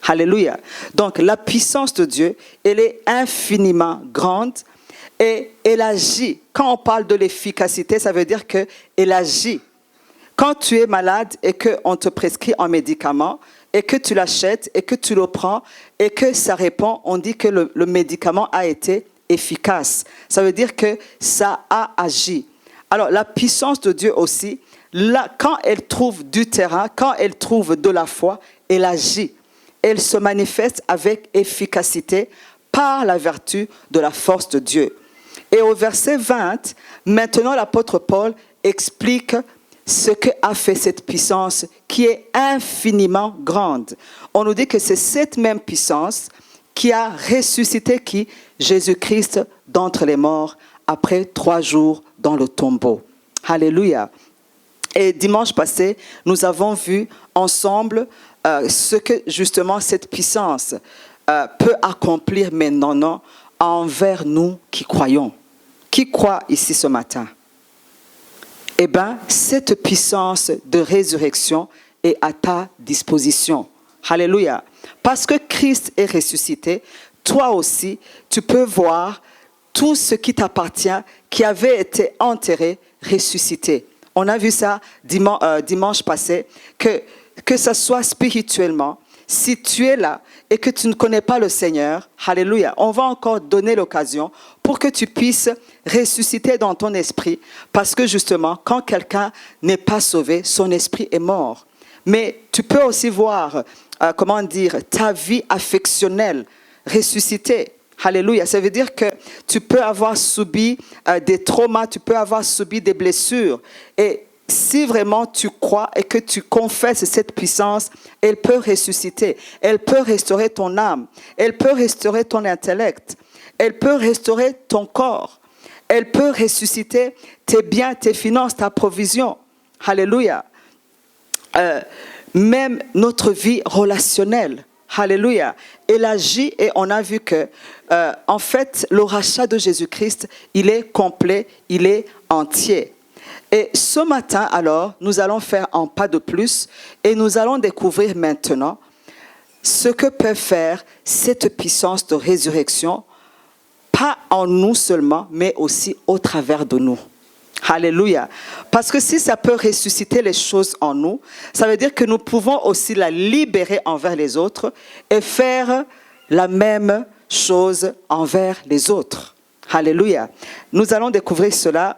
Alléluia. Donc, la puissance de Dieu, elle est infiniment grande et elle agit. Quand on parle de l'efficacité, ça veut dire qu'elle agit. Quand tu es malade et qu'on te prescrit un médicament et que tu l'achètes et que tu le prends et que ça répond, on dit que le médicament a été efficace. Ça veut dire que ça a agi. Alors, la puissance de Dieu aussi, là, quand elle trouve du terrain, quand elle trouve de la foi, elle agit. Elle se manifeste avec efficacité par la vertu de la force de Dieu. Et au verset 20, maintenant l'apôtre Paul explique ce qu'a fait cette puissance qui est infiniment grande. On nous dit que c'est cette même puissance qui a ressuscité qui? Jésus-Christ d'entre les morts après 3 jours dans le tombeau. Alléluia. Et dimanche passé, nous avons vu ensemble ce que justement cette puissance peut accomplir maintenant envers nous qui croyons. Qui croit ici ce matin? Eh bien, cette puissance de résurrection est à ta disposition. Alléluia. Parce que Christ est ressuscité, toi aussi, tu peux voir tout ce qui t'appartient, qui avait été enterré, ressuscité. On a vu ça dimanche passé, que ça soit spirituellement, si tu es là et que tu ne connais pas le Seigneur, alléluia, on va encore donner l'occasion pour que tu puisses ressusciter dans ton esprit, parce que justement, quand quelqu'un n'est pas sauvé, son esprit est mort. Mais tu peux aussi voir, ta vie affectionnelle ressusciter. Alléluia, ça veut dire que tu peux avoir subi des traumas, tu peux avoir subi des blessures. Et si vraiment tu crois et que tu confesses cette puissance, elle peut ressusciter. Elle peut restaurer ton âme. Elle peut restaurer ton intellect. Elle peut restaurer ton corps. Elle peut ressusciter tes biens, tes finances, ta provision. Alléluia. Même notre vie relationnelle. Alléluia. Elle agit et on a vu que, en fait, le rachat de Jésus-Christ, il est complet, il est entier. Et ce matin, alors, nous allons faire un pas de plus et nous allons découvrir maintenant ce que peut faire cette puissance de résurrection, pas en nous seulement, mais aussi au travers de nous. Alléluia. Parce que si ça peut ressusciter les choses en nous, ça veut dire que nous pouvons aussi la libérer envers les autres et faire la même chose envers les autres. Alléluia. Nous allons découvrir cela,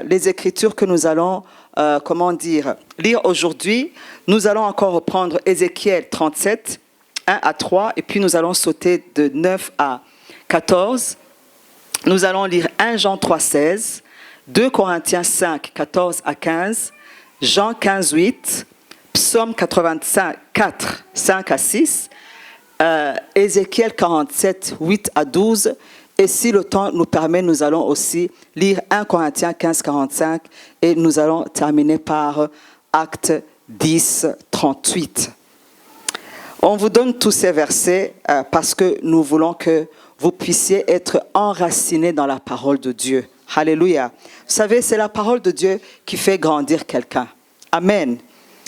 les Écritures que nous allons, lire aujourd'hui. Nous allons encore reprendre Ézéchiel 37, 1 à 3, et puis nous allons sauter de 9 à 14. Nous allons lire 1 Jean 3, 16, 2 Corinthiens 5, 14 à 15, Jean 15, 8, Psaume 84, 5 à 6, Ézéchiel 47, 8 à 12, et si le temps nous permet, nous allons aussi lire 1 Corinthiens 15, 45, et nous allons terminer par Actes 10, 38. On vous donne tous ces versets parce que nous voulons que vous puissiez être enracinés dans la parole de Dieu. Alléluia. Vous savez, c'est la parole de Dieu qui fait grandir quelqu'un. Amen.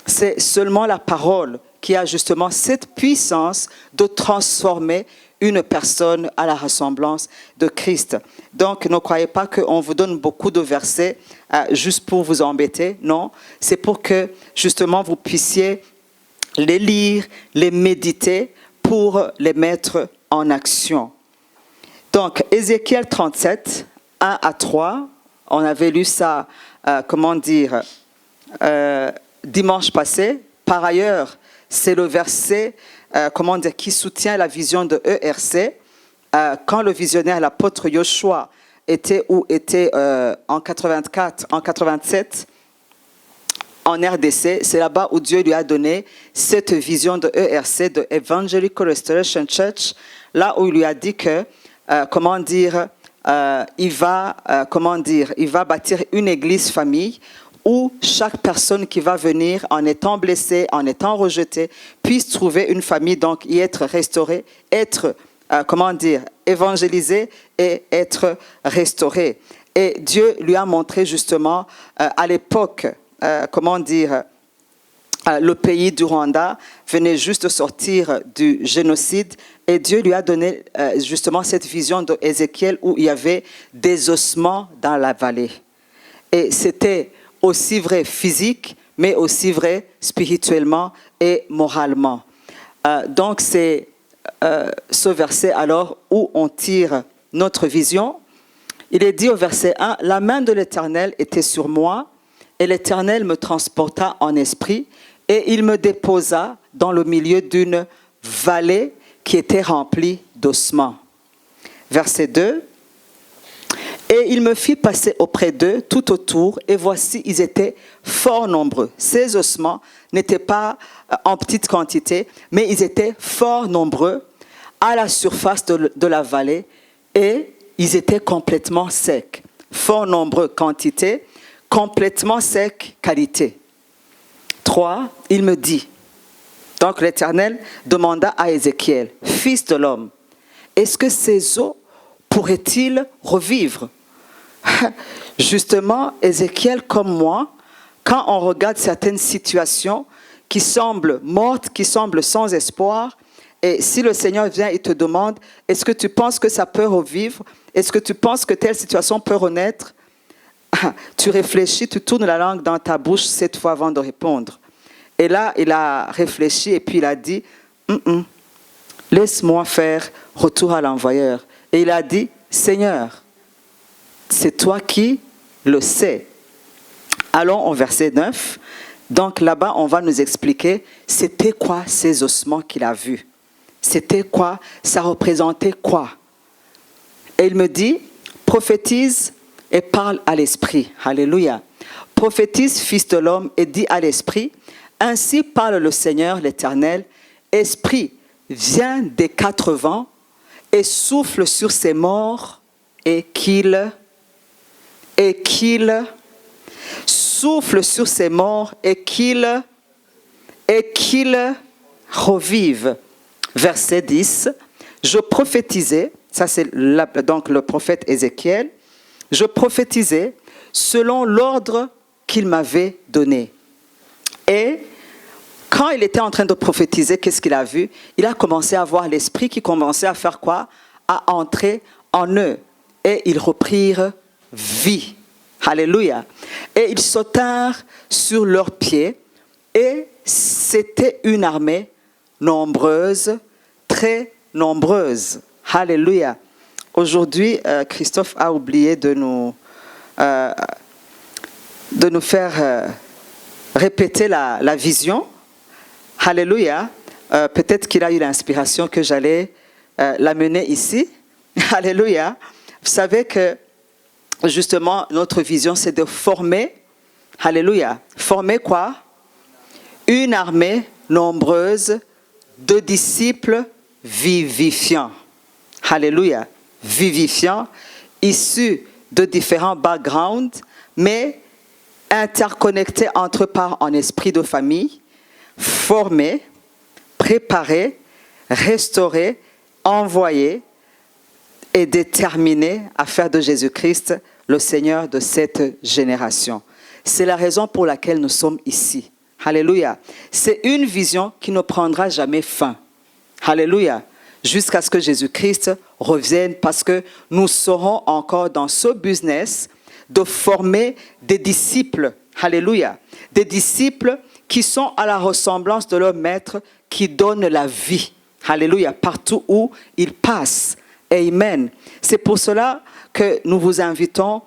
C'est seulement la parole qui a justement cette puissance de transformer une personne à la ressemblance de Christ. Donc, ne croyez pas qu'on vous donne beaucoup de versets juste pour vous embêter. Non, c'est pour que justement vous puissiez les lire, les méditer pour les mettre en action. Donc, Ézéchiel 37, 1 à 3, on avait lu ça, dimanche passé. Par ailleurs, c'est le verset qui soutient la vision de ERC. Quand le visionnaire, l'apôtre Yoshua, était en 84, en 87, en RDC, c'est là-bas où Dieu lui a donné cette vision de ERC, de Evangelical Restoration Church, là où il lui a dit que, il va bâtir une église famille où chaque personne qui va venir en étant blessée, en étant rejetée, puisse trouver une famille, donc y être restaurée, être, évangélisée et être restaurée. Et Dieu lui a montré justement à l'époque, le pays du Rwanda venait juste de sortir du génocide et Dieu lui a donné justement cette vision d'Ézéchiel où il y avait des ossements dans la vallée. Et c'était aussi vrai physique, mais aussi vrai spirituellement et moralement. Donc c'est ce verset alors où on tire notre vision. Il est dit au verset 1, « La main de l'Éternel était sur moi, et l'Éternel me transporta en esprit, et il me déposa dans le milieu d'une vallée qui était remplie d'ossements. » Verset 2, « Et il me fit passer auprès d'eux tout autour, et voici, ils étaient fort nombreux. » Ces ossements n'étaient pas en petite quantité, mais ils étaient fort nombreux à la surface de la vallée, et ils étaient complètement secs. Fort nombreux quantité, complètement secs qualité. 3, il me dit, donc l'Éternel demanda à Ézéchiel, « Fils de l'homme, est-ce que ces eaux pourraient-ils revivre ?» Justement, Ézéchiel comme moi, quand on regarde certaines situations qui semblent mortes, qui semblent sans espoir, et si le Seigneur vient et te demande, est-ce que tu penses que ça peut revivre? Est-ce que tu penses que telle situation peut renaître? Tu réfléchis, tu tournes la langue dans ta bouche 7 fois avant de répondre. Et là, il a réfléchi et puis il a dit, laisse-moi faire retour à l'envoyeur. Et il a dit, Seigneur, c'est toi qui le sais. Allons au verset 9. Donc là-bas, on va nous expliquer, c'était quoi ces ossements qu'il a vus? C'était quoi? Ça représentait quoi? Et il me dit, prophétise et parle à l'esprit. Alléluia. Prophétise, fils de l'homme, et dis à l'esprit, ainsi parle le Seigneur l'Éternel, esprit, viens des 4 vents et souffle sur ces morts et qu'il souffle sur ces morts et qu'il revive. Verset 10, je prophétisais, ça c'est donc le prophète Ézéchiel, je prophétisais selon l'ordre qu'il m'avait donné. Et quand il était en train de prophétiser, qu'est-ce qu'il a vu? Il a commencé à voir l'esprit qui commençait à faire quoi? À entrer en eux. Et ils reprirent vie. Alléluia. Et ils sautèrent sur leurs pieds. Et c'était une armée nombreuse, très nombreuse. Alléluia. Aujourd'hui, Christophe a oublié de nous faire répéter la vision. Alléluia. Peut-être qu'il a eu l'inspiration que j'allais l'amener ici. Alléluia. Vous savez que justement, notre vision, c'est de former. Alléluia. Former quoi? Une armée nombreuse de disciples vivifiants. Alléluia. Vivifiants, issus de différents backgrounds, mais interconnectés entre eux par un esprit de famille, formés, préparés, restaurés, envoyés et déterminés à faire de Jésus-Christ le Seigneur de cette génération. C'est la raison pour laquelle nous sommes ici. Alléluia. C'est une vision qui ne prendra jamais fin. Alléluia. Jusqu'à ce que Jésus-Christ revienne, parce que nous serons encore dans ce business de former des disciples. Alléluia. Des disciples qui sont à la ressemblance de leur maître, qui donnent la vie. Alléluia. Partout où ils passent. Amen. C'est pour cela que nous vous invitons,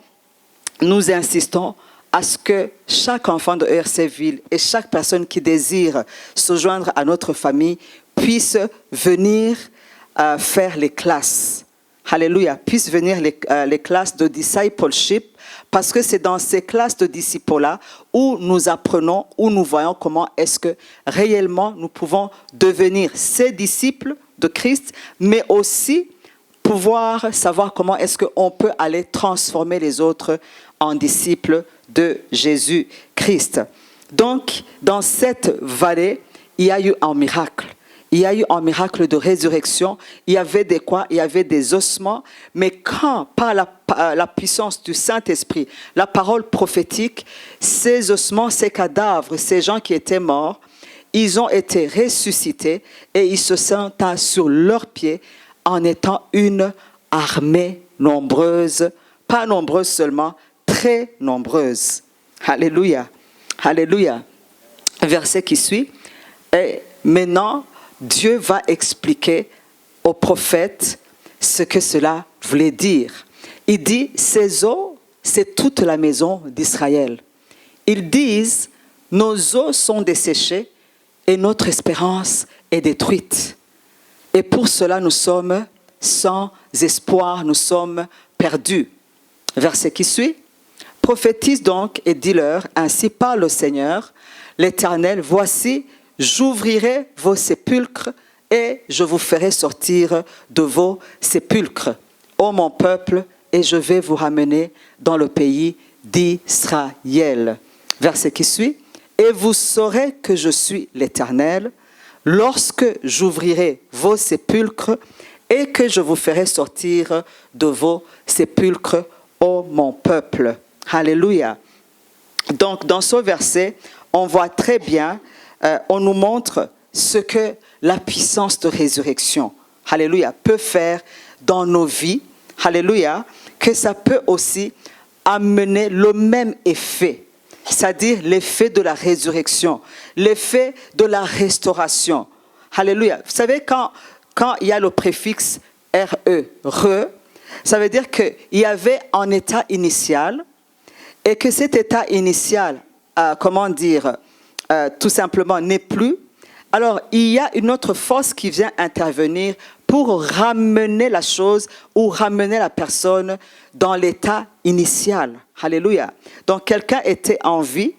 nous insistons à ce que chaque enfant de ERC-Ville et chaque personne qui désire se joindre à notre famille puisse venir faire les classes. Alléluia. Puisse venir les classes de discipleship, parce que c'est dans ces classes de disciples-là où nous apprenons, où nous voyons comment est-ce que réellement nous pouvons devenir ces disciples de Christ, mais aussi pouvoir savoir comment est-ce qu'on peut aller transformer les autres en disciples de Jésus-Christ. Donc, dans cette vallée, il y a eu un miracle. Il y a eu un miracle de résurrection. Il y avait des quoi? Il y avait des ossements. Mais quand, par la puissance du Saint-Esprit, la parole prophétique, ces ossements, ces cadavres, ces gens qui étaient morts, ils ont été ressuscités et ils se sentent sur leurs pieds en étant une armée nombreuse, pas nombreuse seulement, très nombreuse. Alléluia, alléluia. Verset qui suit. Et maintenant, Dieu va expliquer au prophète ce que cela voulait dire. Il dit, ces eaux, c'est toute la maison d'Israël. Ils disent, nos eaux sont desséchées et notre espérance est détruite. Et pour cela, nous sommes sans espoir, nous sommes perdus. Verset qui suit. Prophétise donc et dis-leur, ainsi parle le Seigneur, l'Éternel, voici, j'ouvrirai vos sépulcres et je vous ferai sortir de vos sépulcres, ô mon peuple, et je vais vous ramener dans le pays d'Israël. Verset qui suit. Et vous saurez que je suis l'Éternel, lorsque j'ouvrirai vos sépulcres et que je vous ferai sortir de vos sépulcres, ô mon peuple. Alléluia. Donc, dans ce verset, on voit très bien, on nous montre ce que la puissance de résurrection, alléluia, peut faire dans nos vies, alléluia, que ça peut aussi amener le même effet, c'est-à-dire l'effet de la résurrection, l'effet de la restauration. Alléluia. Vous savez, quand il y a le préfixe re, ça veut dire qu'il y avait un état initial et que cet état initial, tout simplement n'est plus. Alors, il y a une autre force qui vient intervenir pour ramener la chose ou ramener la personne dans l'état initial. Alléluia. Donc, quelqu'un était en vie,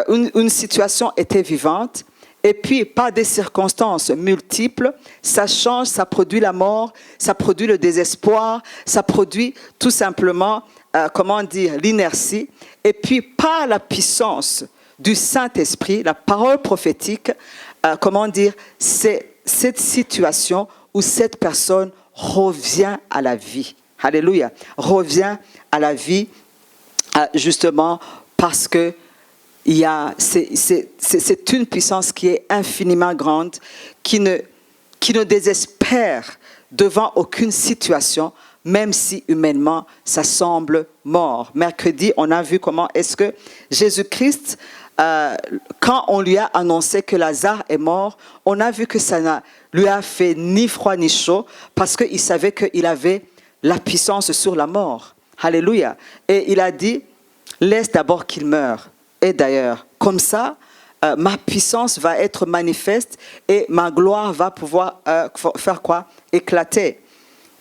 une situation était vivante, et puis, par des circonstances multiples, ça change, ça produit la mort, ça produit le désespoir, ça produit tout simplement, l'inertie. Et puis, par la puissance du Saint-Esprit, la parole prophétique, c'est cette situation où cette personne revient à la vie. Alléluia. Revient à la vie, justement parce que c'est une puissance qui est infiniment grande, qui ne désespère devant aucune situation, même si humainement ça semble mort. Mercredi, on a vu comment est-ce que Jésus-Christ, quand on lui a annoncé que Lazare est mort, on a vu que ça ne lui a fait ni froid ni chaud, parce qu'il savait qu'il avait la puissance sur la mort. Alléluia. Et il a dit, laisse d'abord qu'il meure. Et d'ailleurs, comme ça, ma puissance va être manifeste et ma gloire va pouvoir faire quoi? Éclater.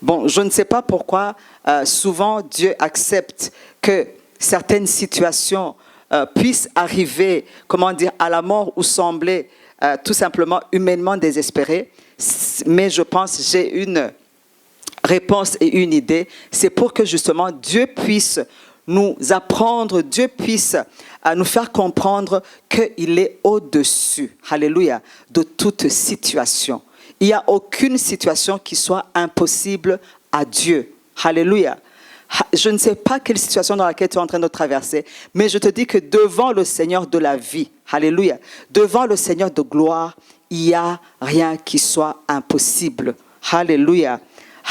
Bon, je ne sais pas pourquoi souvent Dieu accepte que certaines situations puissent arriver, à la mort ou sembler tout simplement humainement désespérées. Mais je pense, j'ai une réponse et une idée. C'est pour que justement Dieu puisse nous apprendre, Dieu puisse nous faire comprendre qu'il est au-dessus, alléluia, de toute situation. Il n'y a aucune situation qui soit impossible à Dieu. Alléluia. Je ne sais pas quelle situation dans laquelle tu es en train de traverser, mais je te dis que devant le Seigneur de la vie, alléluia, devant le Seigneur de gloire, il n'y a rien qui soit impossible. Alléluia.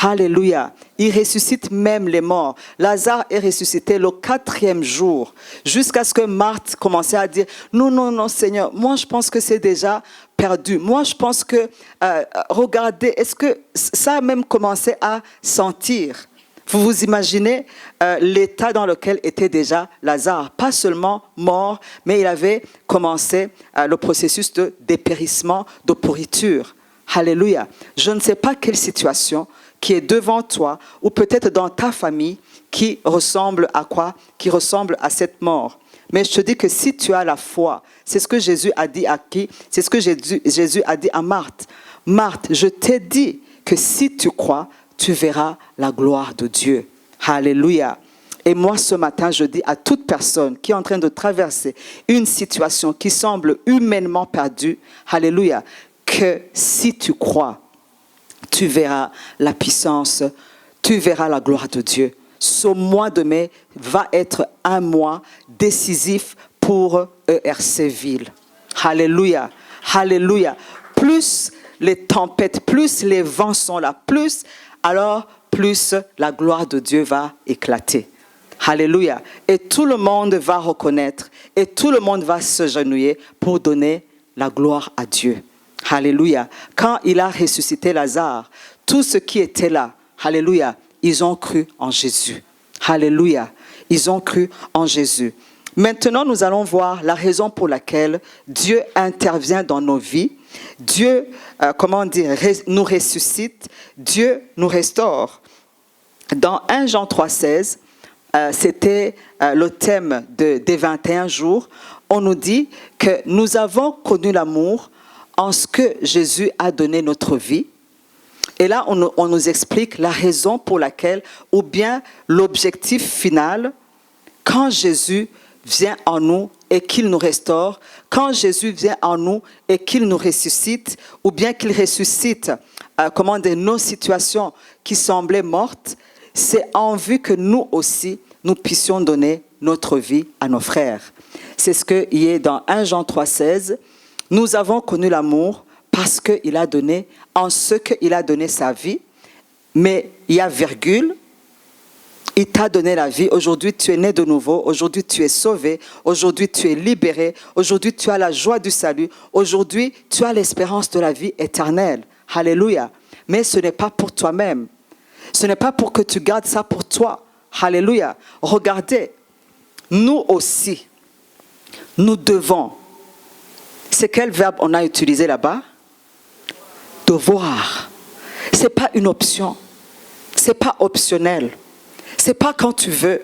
Alléluia. Il ressuscite même les morts. Lazare est ressuscité le 4e jour, jusqu'à ce que Marthe commençait à dire « Non, non, non, Seigneur, moi je pense que c'est déjà perdu. Moi je pense que, regardez, est-ce que ça a même commencé à sentir ?» Vous vous imaginez l'état dans lequel était déjà Lazare. Pas seulement mort, mais il avait commencé le processus de dépérissement, de pourriture. Alléluia. Je ne sais pas quelle situation qui est devant toi ou peut-être dans ta famille qui ressemble à quoi? Qui ressemble à cette mort. Mais je te dis que si tu as la foi, c'est ce que Jésus a dit à qui? C'est ce que Jésus a dit à Marthe. Marthe, je t'ai dit que si tu crois, tu verras la gloire de Dieu. Alléluia. Et moi, ce matin, je dis à toute personne qui est en train de traverser une situation qui semble humainement perdue, alléluia, que si tu crois, tu verras la puissance, tu verras la gloire de Dieu. Ce mois de mai va être un mois décisif pour ERC Ville. Alléluia. Alléluia. Plus les tempêtes, plus les vents sont là, plus la gloire de Dieu va éclater. Alléluia. Et tout le monde va reconnaître et tout le monde va se genouiller pour donner la gloire à Dieu. Alléluia. Quand il a ressuscité Lazare, tous ceux qui étaient là, alléluia, ils ont cru en Jésus. Alléluia. Ils ont cru en Jésus. Maintenant, nous allons voir la raison pour laquelle Dieu intervient dans nos vies. Dieu, nous ressuscite. Dieu nous restaure. Dans 1 Jean 3,16, c'était le thème des 21 jours. On nous dit que nous avons connu l'amour en ce que Jésus a donné notre vie. Et là, on nous explique la raison pour laquelle, ou bien l'objectif final, quand Jésus vient en nous et qu'il nous restaure, quand Jésus vient en nous et qu'il nous ressuscite, ou bien qu'il ressuscite nos situations qui semblaient mortes, c'est en vue que nous aussi, nous puissions donner notre vie à nos frères. C'est ce qu'il y a dans 1 Jean 3,16. Nous avons connu l'amour parce qu'il a donné, en ce qu'il a donné sa vie, mais il y a virgule, il t'a donné la vie. Aujourd'hui, tu es né de nouveau. Aujourd'hui, tu es sauvé. Aujourd'hui, tu es libéré. Aujourd'hui, tu as la joie du salut. Aujourd'hui, tu as l'espérance de la vie éternelle. Alléluia. Mais ce n'est pas pour toi-même. Ce n'est pas pour que tu gardes ça pour toi. Alléluia. Regardez, nous aussi, nous devons. C'est quel verbe on a utilisé là-bas? Devoir. Ce n'est pas une option. Ce n'est pas optionnel. Ce n'est pas quand tu veux.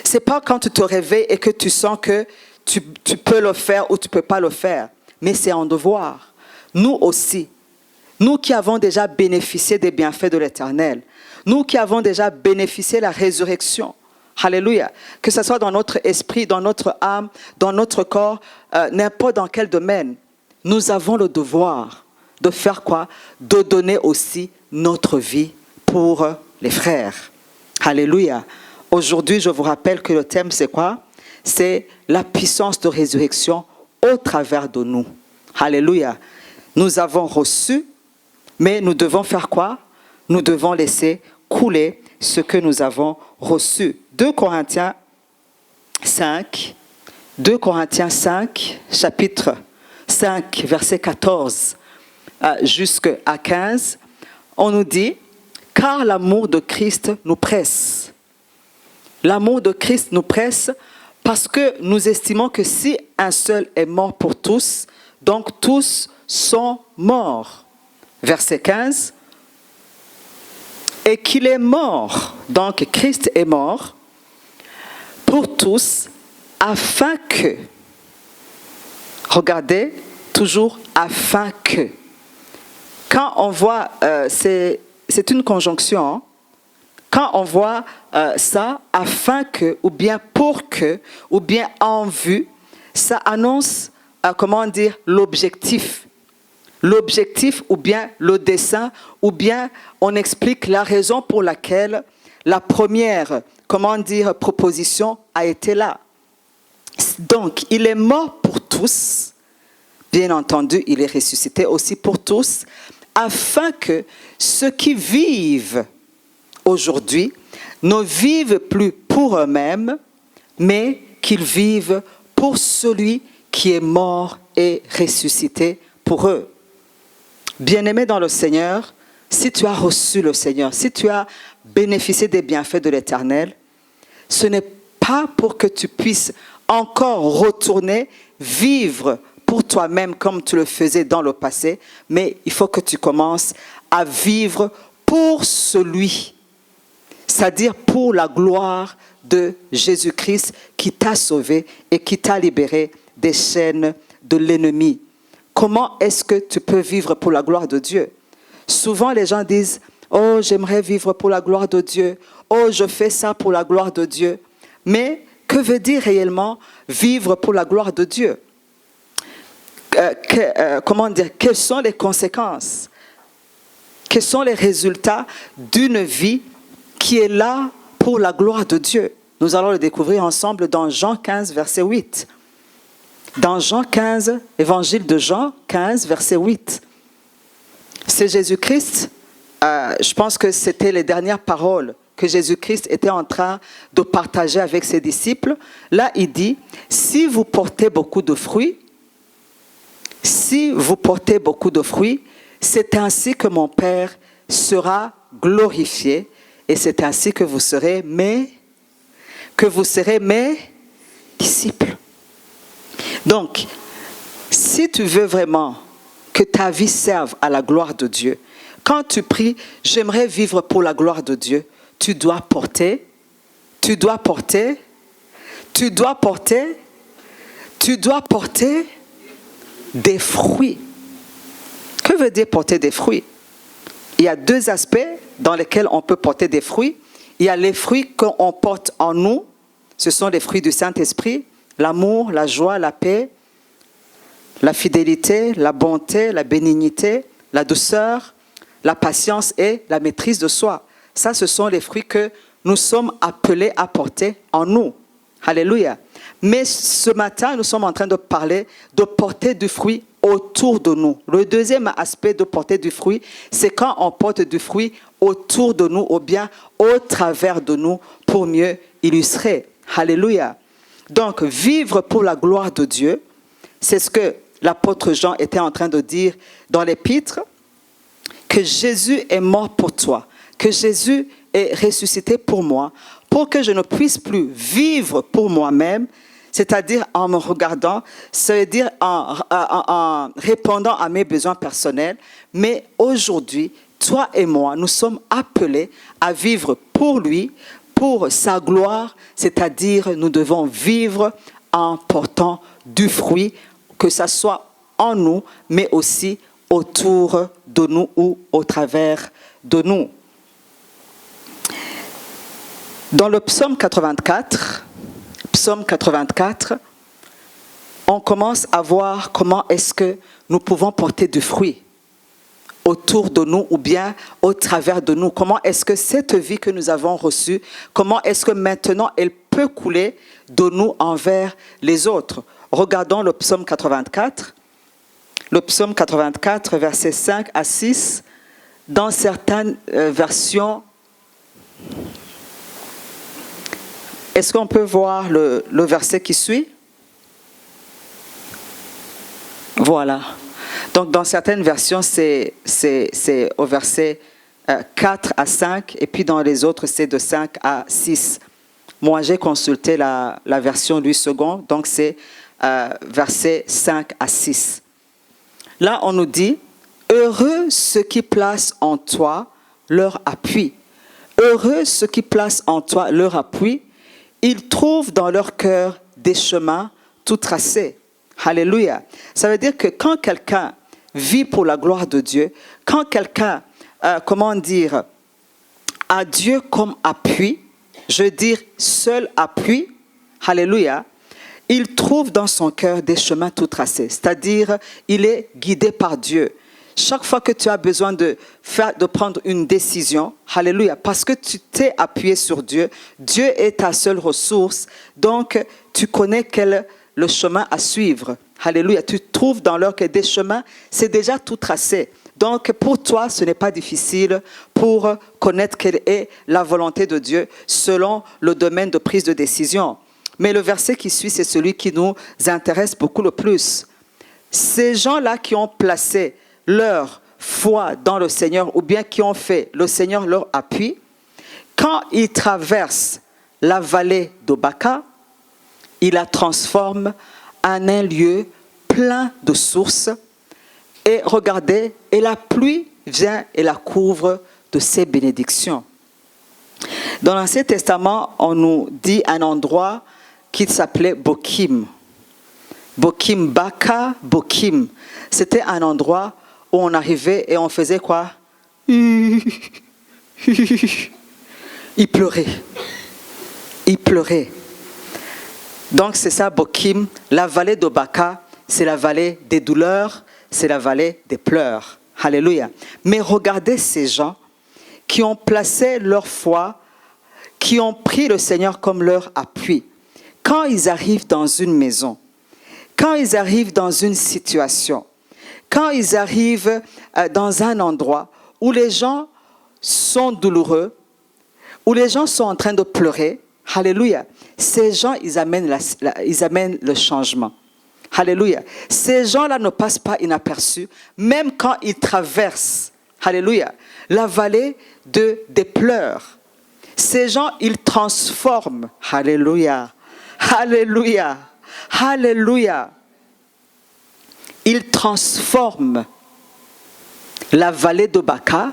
Ce n'est pas quand tu te réveilles et que tu sens que tu peux le faire ou tu ne peux pas le faire. Mais c'est un devoir. Nous aussi, nous qui avons déjà bénéficié des bienfaits de l'Éternel, nous qui avons déjà bénéficié de la résurrection, alléluia, que ce soit dans notre esprit, dans notre âme, dans notre corps, n'importe dans quel domaine, nous avons le devoir de faire quoi? De donner aussi notre vie pour les frères. Alléluia. Aujourd'hui, je vous rappelle que le thème, c'est quoi? C'est la puissance de résurrection au travers de nous. Alléluia. Nous avons reçu, mais nous devons faire quoi? Nous devons laisser couler ce que nous avons reçu. 2 Corinthiens 5, chapitre 5, verset 14 jusqu'à 15, on nous dit: car l'amour de Christ nous presse. L'amour de Christ nous presse parce que nous estimons que si un seul est mort pour tous, donc tous sont morts. Verset 15. Et qu'il est mort, donc Christ est mort, pour tous, afin que, regardez, toujours afin que. Quand on voit, c'est une conjonction, hein? Quand on voit ça, afin que, ou bien pour que, ou bien en vue, ça annonce, l'objectif. L'objectif ou bien le dessein, ou bien on explique la raison pour laquelle la première, proposition a été là. Donc, il est mort pour tous, bien entendu, il est ressuscité aussi pour tous, afin que ceux qui vivent aujourd'hui ne vivent plus pour eux-mêmes, mais qu'ils vivent pour celui qui est mort et ressuscité pour eux. Bien-aimé dans le Seigneur, si tu as reçu le Seigneur, si tu as bénéficié des bienfaits de l'Éternel, ce n'est pas pour que tu puisses encore retourner vivre pour toi-même comme tu le faisais dans le passé, mais il faut que tu commences à vivre pour celui, c'est-à-dire pour la gloire de Jésus-Christ qui t'a sauvé et qui t'a libéré des chaînes de l'ennemi. Comment est-ce que tu peux vivre pour la gloire de Dieu? Souvent, les gens disent « Oh, j'aimerais vivre pour la gloire de Dieu. Oh, je fais ça pour la gloire de Dieu. » Mais que veut dire réellement vivre pour la gloire de Dieu? Quelles sont les conséquences? Quels sont les résultats d'une vie qui est là pour la gloire de Dieu? Nous allons le découvrir ensemble dans Jean 15, verset 8. Dans Jean 15, évangile de Jean 15, verset 8. C'est Jésus-Christ, je pense que c'était les dernières paroles que Jésus-Christ était en train de partager avec ses disciples. Là, il dit, si vous portez beaucoup de fruits, c'est ainsi que mon Père sera glorifié et c'est ainsi que vous serez mes disciples. Donc, si tu veux vraiment que ta vie serve à la gloire de Dieu, quand tu pries, j'aimerais vivre pour la gloire de Dieu, tu dois porter des fruits. Que veut dire porter des fruits? Il y a deux aspects dans lesquels on peut porter des fruits. Il y a les fruits qu'on porte en nous. Ce sont les fruits du Saint-Esprit, l'amour, la joie, la paix, la fidélité, la bonté, la bénignité, la douceur, la patience et la maîtrise de soi. Ça, ce sont les fruits que nous sommes appelés à porter en nous. Alléluia. Mais ce matin, nous sommes en train de parler de porter du fruit autour de nous. Le deuxième aspect de porter du fruit, c'est quand on porte du fruit autour de nous ou bien au travers de nous pour mieux illustrer. Alléluia. Donc, vivre pour la gloire de Dieu, c'est ce que l'apôtre Jean était en train de dire dans l'épître, que Jésus est mort pour toi, que Jésus est ressuscité pour moi, pour que je ne puisse plus vivre pour moi-même, c'est-à-dire en me regardant, c'est-à-dire en répondant à mes besoins personnels, mais aujourd'hui, toi et moi, nous sommes appelés à vivre pour lui, pour sa gloire, c'est-à-dire nous devons vivre en portant du fruit, que ça soit en nous, mais aussi autour de nous ou au travers de nous. Dans le psaume 84, on commence à voir comment est-ce que nous pouvons porter du fruit autour de nous ou bien au travers de nous. Comment est-ce que cette vie que nous avons reçue, comment est-ce que maintenant elle peut couler de nous envers les autres? Regardons le psaume 84. Le psaume 84, versets 5 à 6, dans certaines versions, est-ce qu'on peut voir le verset qui suit? Voilà. Donc, dans certaines versions, c'est au verset 4 à 5, et puis dans les autres, c'est de 5 à 6. Moi, j'ai consulté la version Louis II, donc c'est verset 5 à 6. Là, on nous dit, « Heureux ceux qui placent en toi leur appui. Heureux ceux qui placent en toi leur appui. Ils trouvent dans leur cœur des chemins tout tracés. » Alléluia. Ça veut dire que quand quelqu'un vit pour la gloire de Dieu, quand quelqu'un, a Dieu comme appui, je veux dire seul appui, alléluia, il trouve dans son cœur des chemins tout tracés. C'est-à-dire, il est guidé par Dieu. Chaque fois que tu as besoin de prendre une décision, alléluia, parce que tu t'es appuyé sur Dieu, Dieu est ta seule ressource, donc tu connais le chemin à suivre. Alléluia, tu trouves dans leur cœur des chemins, c'est déjà tout tracé. Donc pour toi, ce n'est pas difficile pour connaître quelle est la volonté de Dieu selon le domaine de prise de décision. Mais le verset qui suit, c'est celui qui nous intéresse beaucoup le plus. Ces gens-là qui ont placé leur foi dans le Seigneur ou bien qui ont fait le Seigneur leur appui, quand ils traversent la vallée de Baca, ils la transforment en un lieu plein de sources. Et regardez, et la pluie vient et la couvre de ses bénédictions. Dans l'Ancien Testament, on nous dit un endroit qui s'appelait Bokim. Bokim, Baca, Bokim. C'était un endroit où on arrivait et on faisait quoi? Il pleurait. Il pleurait. Donc c'est ça, Bokim. La vallée de Baca, c'est la vallée des douleurs, c'est la vallée des pleurs. Alléluia. Mais regardez ces gens qui ont placé leur foi, qui ont pris le Seigneur comme leur appui. Quand ils arrivent dans une maison, quand ils arrivent dans une situation, quand ils arrivent dans un endroit où les gens sont douloureux, où les gens sont en train de pleurer, alléluia, ces gens, ils amènent le changement. Alléluia. Ces gens-là ne passent pas inaperçus, même quand ils traversent, alléluia, la vallée des pleurs. Ces gens, ils transforment, alléluia, alléluia, alléluia. Ils transforment la vallée de Baca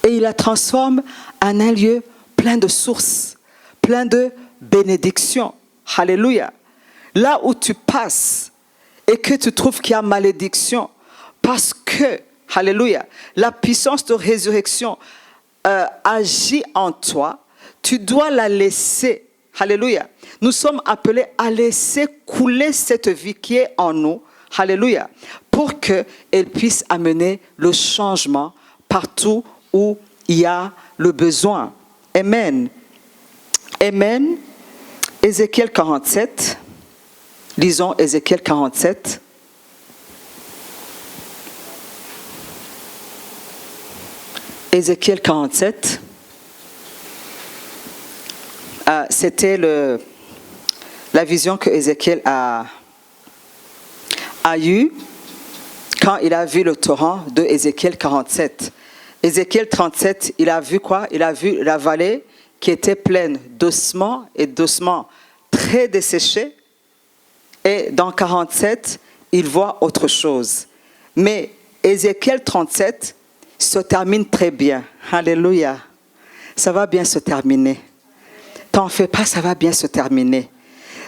et ils la transforment en un lieu plein de sources, plein de bénédictions. Alléluia. Là où tu passes et que tu trouves qu'il y a malédiction, parce que, alléluia, la puissance de résurrection agit en toi, tu dois la laisser. Alléluia. Nous sommes appelés à laisser couler cette vie qui est en nous. Alléluia. Pour qu'elle puisse amener le changement partout où il y a le besoin. Amen. Amen. Ézéchiel 47. Lisons Ézéchiel 47. Ézéchiel 47. C'était la vision que Ézéchiel a eue quand il a vu le torrent de Ézéchiel 47. Ézéchiel 37, il a vu quoi? Il a vu la vallée qui était pleine d'ossements et d'ossements très desséchés. Et dans 47, il voit autre chose. Mais Ézéchiel 37 se termine très bien. Alléluia. Ça va bien se terminer. T'en fais pas, ça va bien se terminer.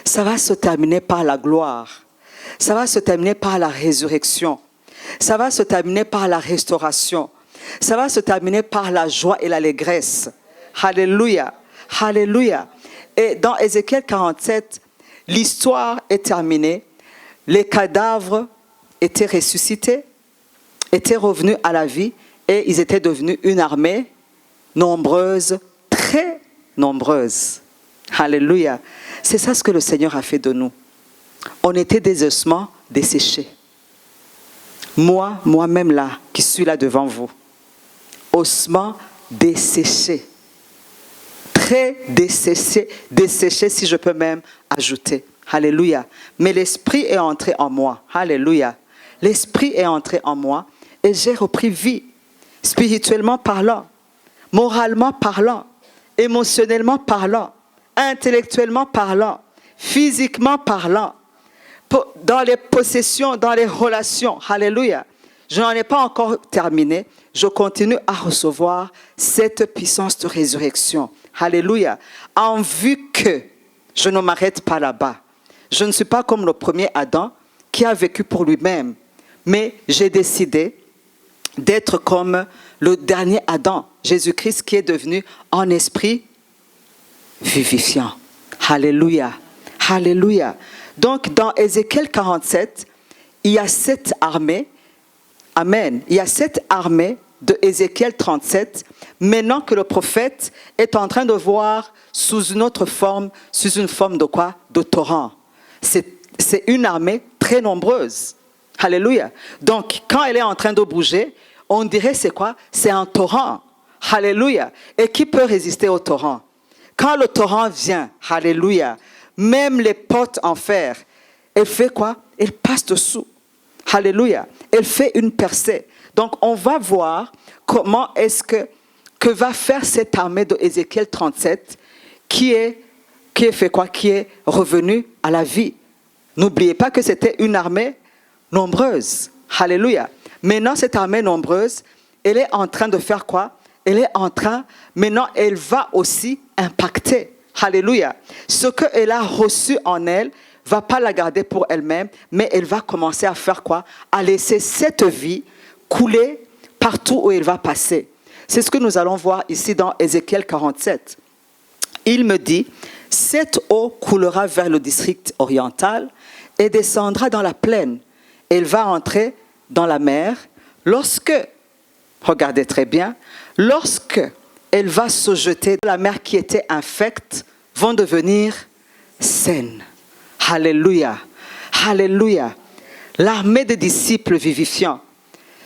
Ça va se terminer par la gloire. Ça va se terminer par la résurrection. Ça va se terminer par la restauration. Ça va se terminer par la joie et l'allégresse. Alléluia. Alléluia. Et dans Ézéchiel 47, l'histoire est terminée. Les cadavres étaient ressuscités, étaient revenus à la vie et ils étaient devenus une armée nombreuse, très nombreuse. Alléluia. C'est ça ce que le Seigneur a fait de nous. On était des ossements desséchés. Moi-même là, qui suis là devant vous, ossements desséchés. Très desséchés, si je peux même ajouter. Alléluia. Mais l'Esprit est entré en moi. Alléluia. L'Esprit est entré en moi et j'ai repris vie. Spirituellement parlant, moralement parlant, émotionnellement parlant, intellectuellement parlant, physiquement parlant, dans les possessions, dans les relations. Alléluia. Je n'en ai pas encore terminé. Je continue à recevoir cette puissance de résurrection. Alléluia. En vue que je ne m'arrête pas là-bas. Je ne suis pas comme le premier Adam qui a vécu pour lui-même. Mais j'ai décidé d'être comme le dernier Adam, Jésus-Christ, qui est devenu en esprit vivifiant. Alléluia. Alléluia. Donc, dans Ézéchiel 47, il y a cette armée. Amen. Il y a cette armée de Ézéchiel 37, maintenant que le prophète est en train de voir sous une autre forme, sous une forme de quoi? De torrent. C'est une armée très nombreuse. Alléluia. Donc, quand elle est en train de bouger, on dirait c'est quoi? C'est un torrent. Alléluia. Et qui peut résister au torrent? Quand le torrent vient, alléluia, même les portes en fer, elle fait quoi? Elle passe dessous. Alléluia. Elle fait une percée. Donc, on va voir comment est-ce que va faire cette armée de Ézéchiel 37 qui est fait quoi? Qui est revenue à la vie. N'oubliez pas que c'était une armée nombreuse. Alléluia. Maintenant, cette armée nombreuse, elle est en train de faire quoi? Maintenant, elle va aussi impacter. Alléluia. Ce qu'elle a reçu en elle, va pas la garder pour elle-même, mais elle va commencer à faire quoi? À laisser cette vie couler partout où elle va passer. C'est ce que nous allons voir ici dans Ézéchiel 47. Il me dit, cette eau coulera vers le district oriental et descendra dans la plaine. Elle va entrer dans la mer lorsque, regardez très bien, lorsque elle va se jeter dans la mer qui était infecte, vont devenir saines. Alléluia. Alléluia. L'armée des disciples vivifiants.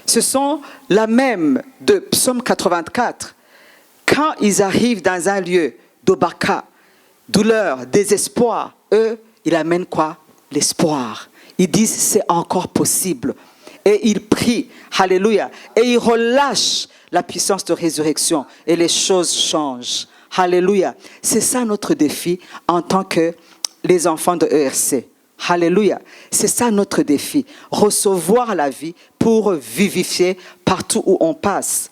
Ce sont la même de Psaume 84. Quand ils arrivent dans un lieu d'Obaka, douleur, désespoir, eux, ils amènent quoi? L'espoir. Ils disent c'est encore possible. Et ils prient, alléluia. Et ils relâchent la puissance de résurrection et les choses changent. Alléluia. C'est ça notre défi en tant que les enfants de ERC. Alléluia. C'est ça notre défi. Recevoir la vie pour vivifier partout où on passe.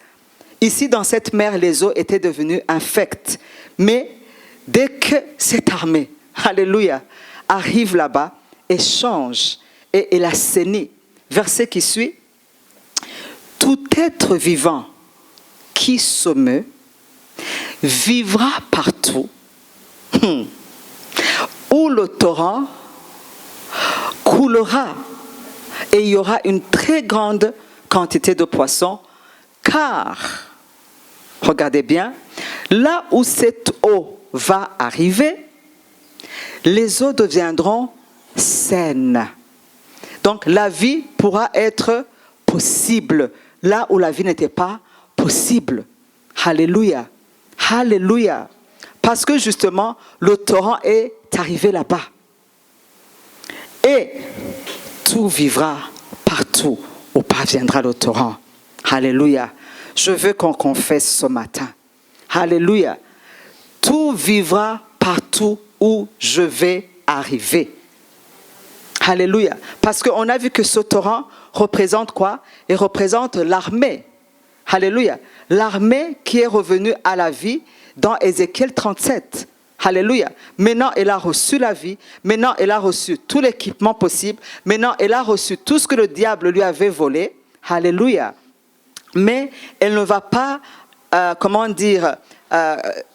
Ici, dans cette mer, les eaux étaient devenues infectes. Mais dès que cette armée, alléluia, arrive là-bas et change et l'assainit. Verset qui suit. Tout être vivant qui se meut vivra partout où le torrent coulera et il y aura une très grande quantité de poissons car, regardez bien, là où cette eau va arriver, les eaux deviendront saines. Donc la vie pourra être possible là où la vie n'était pas possible. Alléluia. Alléluia. Parce que justement, le torrent est arrivé là-bas. Et tout vivra partout où parviendra le torrent. Alléluia. Je veux qu'on confesse ce matin. Alléluia. Tout vivra partout où je vais arriver. Alléluia. Parce qu'on a vu que ce torrent représente quoi? Il représente l'armée. Alléluia. L'armée qui est revenue à la vie dans Ézéchiel 37. Alléluia. Maintenant, elle a reçu la vie. Maintenant, elle a reçu tout l'équipement possible. Maintenant, elle a reçu tout ce que le diable lui avait volé. Alléluia. Mais elle ne va pas,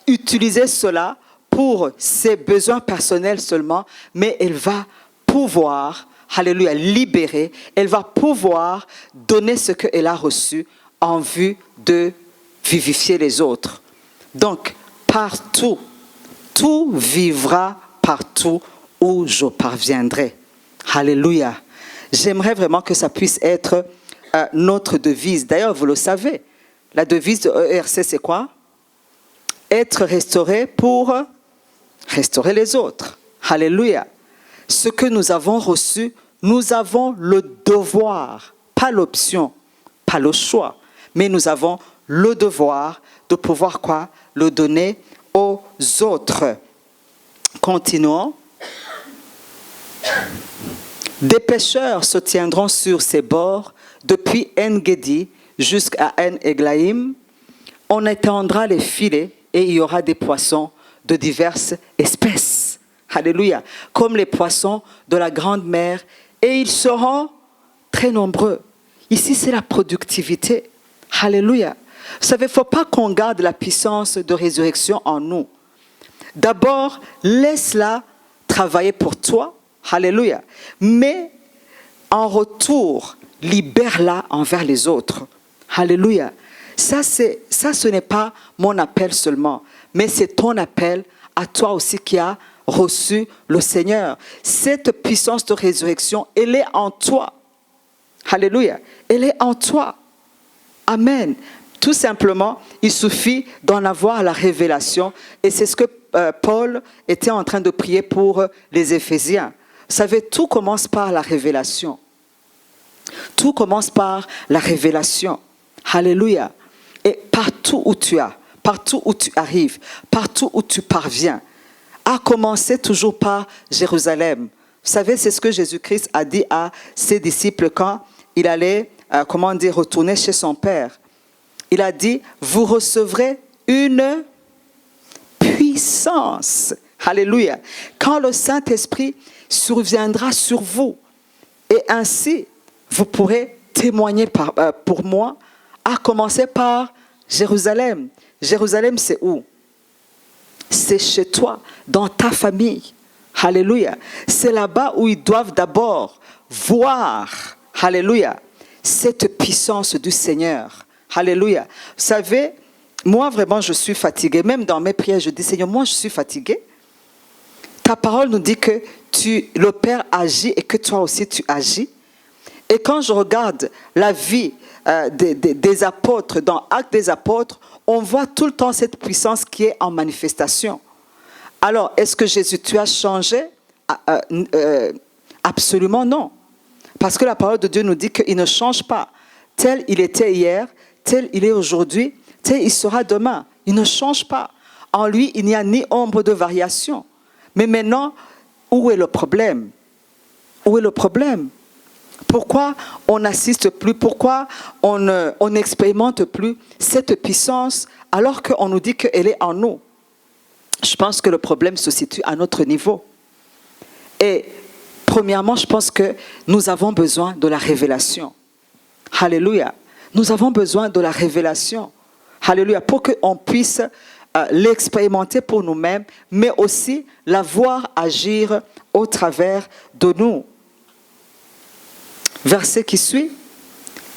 utiliser cela pour ses besoins personnels seulement, mais elle va pouvoir, alléluia, libérer. Elle va pouvoir donner ce qu'elle a reçu en vue de vivifier les autres. Donc, partout, tout vivra partout où je parviendrai. Alléluia. J'aimerais vraiment que ça puisse être notre devise. D'ailleurs, vous le savez, la devise de ERC, c'est quoi? Être restauré pour restaurer les autres. Alléluia. Ce que nous avons reçu, nous avons le devoir, pas l'option, pas le choix, mais nous avons le devoir de pouvoir quoi? Le donner aux autres. Continuons. Des pêcheurs se tiendront sur ses bords depuis En-Gedi jusqu'à En-Eglaïm. On étendra les filets et il y aura des poissons de diverses espèces. Alléluia. Comme les poissons de la grande mer. Et ils seront très nombreux. Ici, c'est la productivité. Alléluia. Vous savez, il ne faut pas qu'on garde la puissance de résurrection en nous. D'abord, laisse-la travailler pour toi. Alléluia. Mais en retour, libère-la envers les autres. Alléluia. Ça, ce n'est pas mon appel seulement, mais c'est ton appel à toi aussi qui as reçu le Seigneur. Cette puissance de résurrection, elle est en toi. Alléluia. Elle est en toi. Amen. Tout simplement, il suffit d'en avoir la révélation. Et c'est ce que Paul était en train de prier pour les Éphésiens. Vous savez, tout commence par la révélation. Tout commence par la révélation. Alléluia. Et partout où tu arrives, partout où tu parviens, à commencer toujours par Jérusalem. Vous savez, c'est ce que Jésus-Christ a dit à ses disciples quand il allait, retourner chez son Père. Il a dit, vous recevrez une puissance. Alléluia. Quand le Saint-Esprit surviendra sur vous. Et ainsi, vous pourrez témoigner pour moi, à commencer par Jérusalem. Jérusalem, c'est où? C'est chez toi, dans ta famille. Alléluia. C'est là-bas où ils doivent d'abord voir, alléluia, cette puissance du Seigneur. Alléluia. Vous savez, moi vraiment, je suis fatiguée. Même dans mes prières, je dis, Seigneur, moi je suis fatiguée. ta parole nous dit que le Père agit et que toi aussi tu agis. Et quand je regarde la vie des apôtres, dans Actes des apôtres, on voit tout le temps cette puissance qui est en manifestation. Alors, est-ce que Jésus, tu as changé? Absolument non. Parce que la parole de Dieu nous dit qu'il ne change pas. Tel il était hier, tel il est aujourd'hui, tel il sera demain. Il ne change pas. En lui, il n'y a ni ombre de variation. Mais maintenant, où est le problème? Où est le problème? Pourquoi on n'assiste plus? Pourquoi on n'expérimente plus cette puissance alors qu'on nous dit qu'elle est en nous? Je pense que le problème se situe à notre niveau. Et premièrement, je pense que nous avons besoin de la révélation. Alléluia. Nous avons besoin de la révélation. Alléluia. Pour qu'on puisse l'expérimenter pour nous-mêmes, mais aussi la voir agir au travers de nous. Verset qui suit.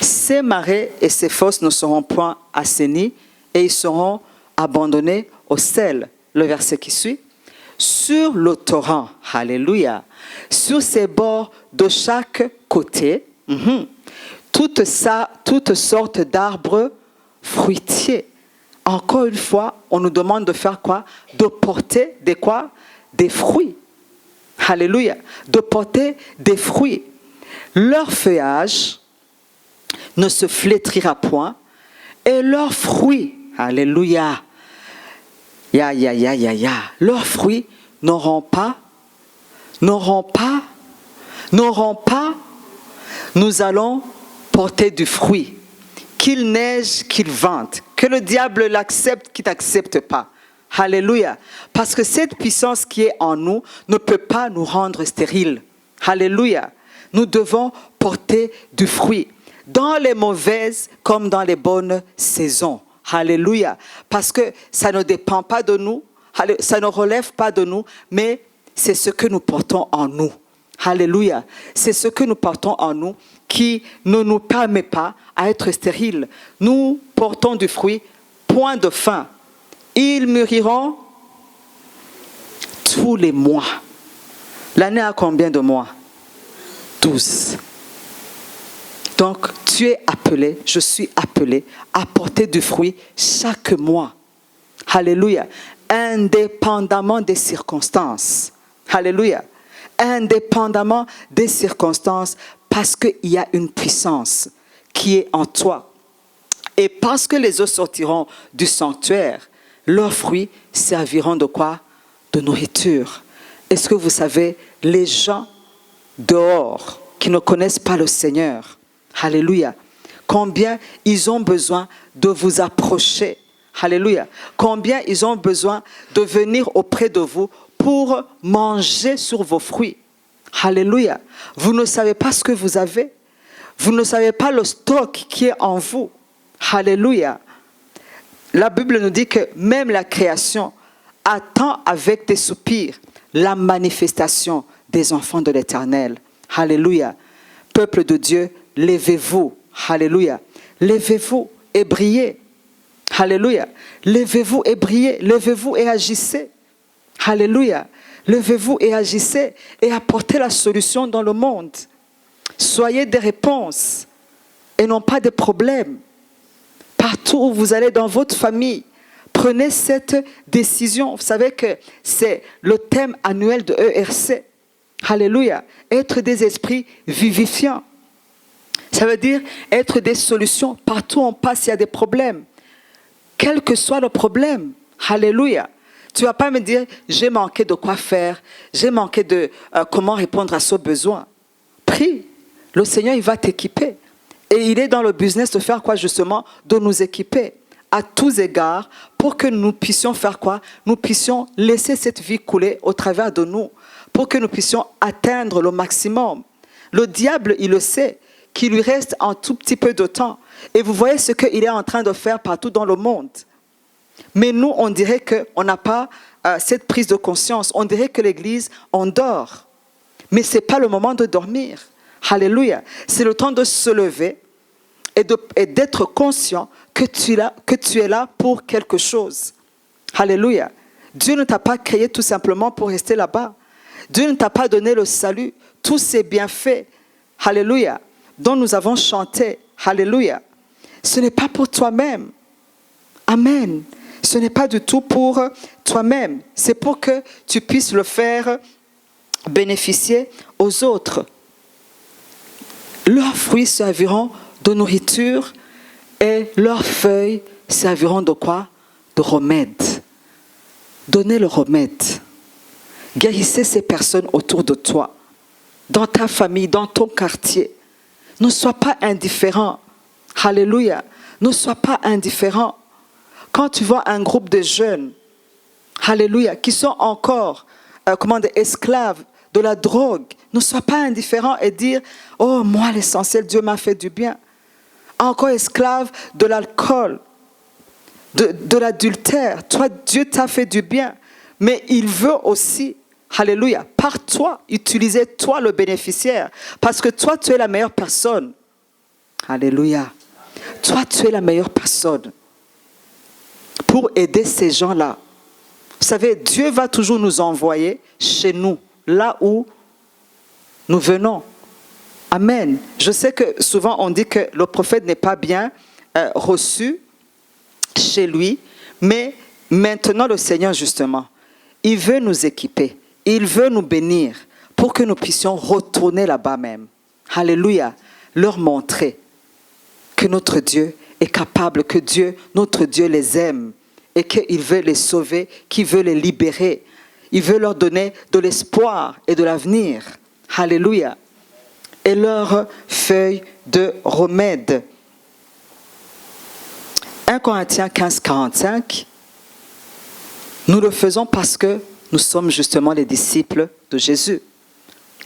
Ces marais et ces fosses ne seront point assainis et ils seront abandonnés au sel. Le verset qui suit. Sur le torrent, alléluia, sur ces bords de chaque côté, toutes sortes d'arbres fruitiers. Encore une fois, on nous demande de faire quoi? De porter des quoi? Des fruits. Alléluia. De porter des fruits. Leur feuillage ne se flétrira point et leurs fruits, alléluia, leurs fruits n'auront pas, nous allons porter du fruit. Qu'il neige, qu'il vente, que le diable l'accepte, qu'il n'accepte pas. Alléluia. Parce que cette puissance qui est en nous ne peut pas nous rendre stériles. Alléluia. Nous devons porter du fruit, dans les mauvaises comme dans les bonnes saisons. Alléluia. Parce que ça ne dépend pas de nous, ça ne relève pas de nous, mais c'est ce que nous portons en nous. Alléluia. C'est ce que nous portons en nous qui ne nous permet pas à être stériles. Nous portons du fruit, point de fin. Ils mûriront tous les mois. L'année a combien de mois? 12. Donc, tu es appelé, je suis appelé à porter du fruit chaque mois. Alléluia. Indépendamment des circonstances. Alléluia. Indépendamment des circonstances, parce qu'il y a une puissance qui est en toi. Et parce que les eaux sortiront du sanctuaire, leurs fruits serviront de quoi? De nourriture. Est-ce que vous savez, les gens dehors qui ne connaissent pas le Seigneur, alléluia, combien ils ont besoin de vous approcher, alléluia, combien ils ont besoin de venir auprès de vous pour manger sur vos fruits. Alléluia. Vous ne savez pas ce que vous avez. Vous ne savez pas le stock qui est en vous. Alléluia. La Bible nous dit que même la création attend avec des soupirs la manifestation des enfants de l'Éternel. Alléluia. Peuple de Dieu, levez-vous. Alléluia. Levez-vous et brillez. Alléluia. Levez-vous et brillez. Levez-vous et agissez. Alléluia. Levez-vous et agissez et apportez la solution dans le monde. Soyez des réponses et non pas des problèmes. Partout où vous allez dans votre famille, prenez cette décision. Vous savez que c'est le thème annuel de ERC. Alléluia. Être des esprits vivifiants. Ça veut dire être des solutions. Partout où on passe, il y a des problèmes. Quel que soit le problème. Alléluia. Tu ne vas pas me dire, j'ai manqué de quoi faire, j'ai manqué de comment répondre à ce besoin. Prie, le Seigneur, il va t'équiper. Et il est dans le business de faire quoi justement? De nous équiper à tous égards pour que nous puissions faire quoi? Nous puissions laisser cette vie couler au travers de nous, pour que nous puissions atteindre le maximum. Le diable, il le sait, qu'il lui reste un tout petit peu de temps. Et vous voyez ce qu'il est en train de faire partout dans le monde. Mais nous, on dirait qu'on n'a pas cette prise de conscience. On dirait que l'Église, on dort. Mais ce n'est pas le moment de dormir. Alléluia. C'est le temps de se lever et d'être conscient que tu es là pour quelque chose. Alléluia. Dieu ne t'a pas créé tout simplement pour rester là-bas. Dieu ne t'a pas donné le salut, tous ces bienfaits, alléluia, dont nous avons chanté, alléluia. Ce n'est pas pour toi-même. Amen. Ce n'est pas du tout pour toi-même. C'est pour que tu puisses le faire bénéficier aux autres. Leurs fruits serviront de nourriture et leurs feuilles serviront de quoi? De remède. Donnez le remède. Guérissez ces personnes autour de toi, dans ta famille, dans ton quartier. Ne sois pas indifférent. Alléluia. Ne sois pas indifférent. Quand tu vois un groupe de jeunes, alléluia, qui sont encore, esclaves de la drogue, ne sois pas indifférent et dire, oh, moi, l'essentiel, Dieu m'a fait du bien. Encore esclave de l'alcool, de l'adultère. Toi, Dieu t'a fait du bien. Mais il veut aussi, alléluia, par toi, utiliser toi le bénéficiaire. Parce que toi, tu es la meilleure personne. Alléluia. Toi, tu es la meilleure personne pour aider ces gens-là. Vous savez, Dieu va toujours nous envoyer chez nous, là où nous venons. Amen. Je sais que souvent on dit que le prophète n'est pas bien reçu chez lui, mais maintenant le Seigneur justement, il veut nous équiper, il veut nous bénir pour que nous puissions retourner là-bas même. Alléluia. Leur montrer que notre Dieu est capable, que Dieu, notre Dieu les aime et qu'il veut les sauver, qu'il veut les libérer. Il veut leur donner de l'espoir et de l'avenir. Alléluia. Et leur feuille de remède. 1 Corinthiens 15, 45. Nous le faisons parce que nous sommes justement les disciples de Jésus.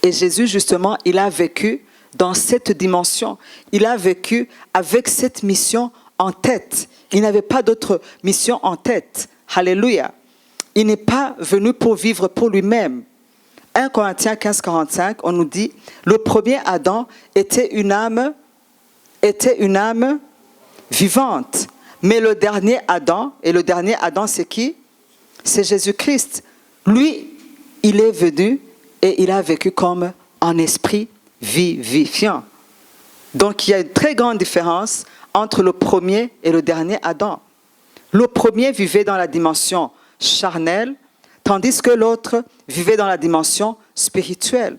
Et Jésus, justement, il a vécu dans cette dimension. Il a vécu avec cette mission en tête. Il n'avait pas d'autre mission en tête. Alléluia. Il n'est pas venu pour vivre pour lui-même. 1 Corinthiens 15, 45, on nous dit, le premier Adam était une âme vivante. Mais le dernier Adam, et le dernier Adam c'est qui? C'est Jésus-Christ. Lui, il est venu et il a vécu comme un esprit vivifiant. Donc il y a une très grande différence entre le premier et le dernier Adam. Le premier vivait dans la dimension charnelle, tandis que l'autre vivait dans la dimension spirituelle.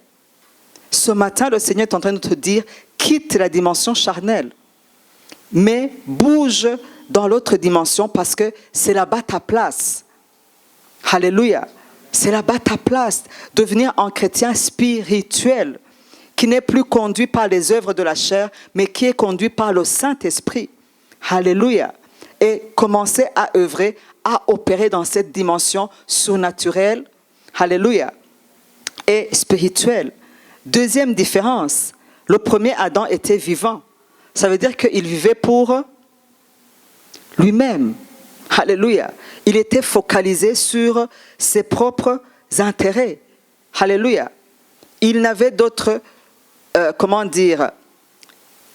Ce matin, le Seigneur est en train de te dire, quitte la dimension charnelle, mais bouge dans l'autre dimension parce que c'est là-bas ta place. Alléluia. C'est là-bas ta place, devenir un chrétien spirituel, qui n'est plus conduit par les œuvres de la chair, mais qui est conduit par le Saint-Esprit. Alléluia. Et commencer à œuvrer, à opérer dans cette dimension surnaturelle, alléluia, et spirituelle. Deuxième différence, le premier Adam était vivant. Ça veut dire qu'il vivait pour lui-même. Alléluia. Il était focalisé sur ses propres intérêts. Alléluia. Il n'avait d'autres,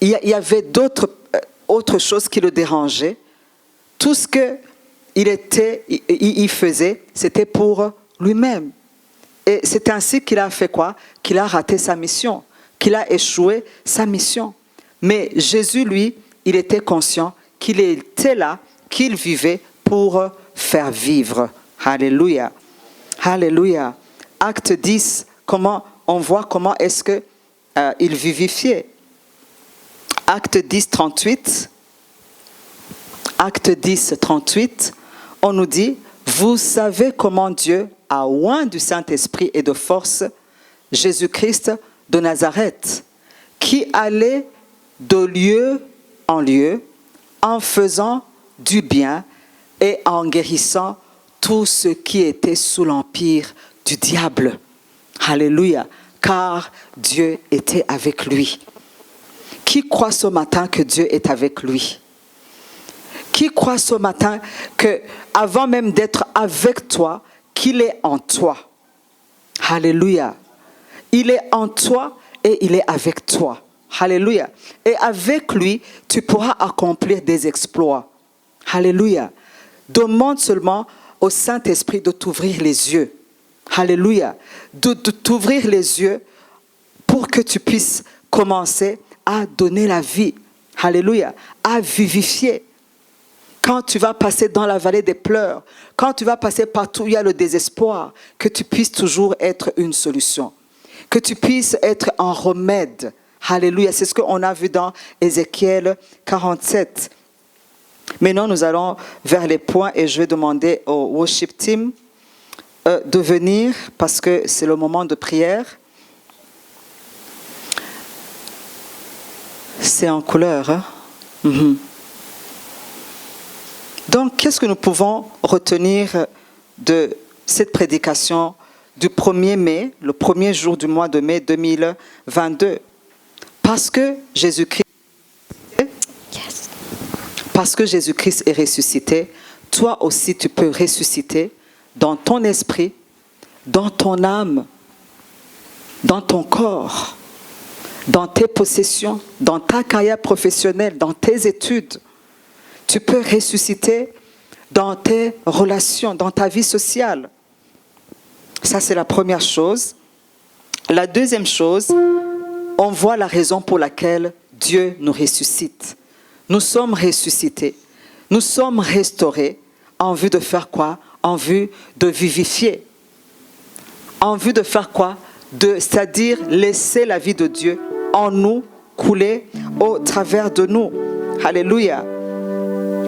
il y avait autre chose qui le dérangeait. Tout ce qu'il faisait, c'était pour lui-même. Et c'est ainsi qu'il a fait quoi? Qu'il a raté sa mission, qu'il a échoué sa mission. Mais Jésus, lui, il était conscient qu'il était là, qu'il vivait pour faire vivre. Alléluia. Alléluia. Acte 10, on voit comment est-ce qu'il vivifiait. Acte 10, 38. Acte 10, 38, on nous dit, vous savez comment Dieu a oint du Saint-Esprit et de force Jésus-Christ de Nazareth, qui allait de lieu en lieu, en faisant du bien et en guérissant tous ceux qui étaient sous l'empire du diable. Alléluia, car Dieu était avec lui. Qui croit ce matin que Dieu est avec lui? Qui croit ce matin que, avant même d'être avec toi, qu'il est en toi? Alléluia. Il est en toi et il est avec toi. Alléluia. Et avec lui, tu pourras accomplir des exploits. Alléluia. Demande seulement au Saint-Esprit de t'ouvrir les yeux. Alléluia. De t'ouvrir les yeux pour que tu puisses commencer à donner la vie. Alléluia. À vivifier. Quand tu vas passer dans la vallée des pleurs, quand tu vas passer partout où il y a le désespoir, que tu puisses toujours être une solution. Que tu puisses être un remède. Alléluia. C'est ce qu'on a vu dans Ézéchiel 47. Maintenant, nous allons vers les points et je vais demander au worship team de venir parce que c'est le moment de prière. C'est en couleur. Hein? Mm-hmm. Donc, qu'est-ce que nous pouvons retenir de cette prédication du 1er mai, le premier jour du mois de mai 2022? Parce que Jésus-Christ est ressuscité, toi aussi tu peux ressusciter dans ton esprit, dans ton âme, dans ton corps, dans tes possessions, dans ta carrière professionnelle, dans tes études. Tu peux ressusciter dans tes relations, dans ta vie sociale. Ça, c'est la première chose. La deuxième chose, on voit la raison pour laquelle Dieu nous ressuscite. Nous sommes ressuscités. Nous sommes restaurés en vue de faire quoi? En vue de vivifier. En vue de faire quoi? C'est-à-dire laisser la vie de Dieu en nous couler au travers de nous. Alléluia.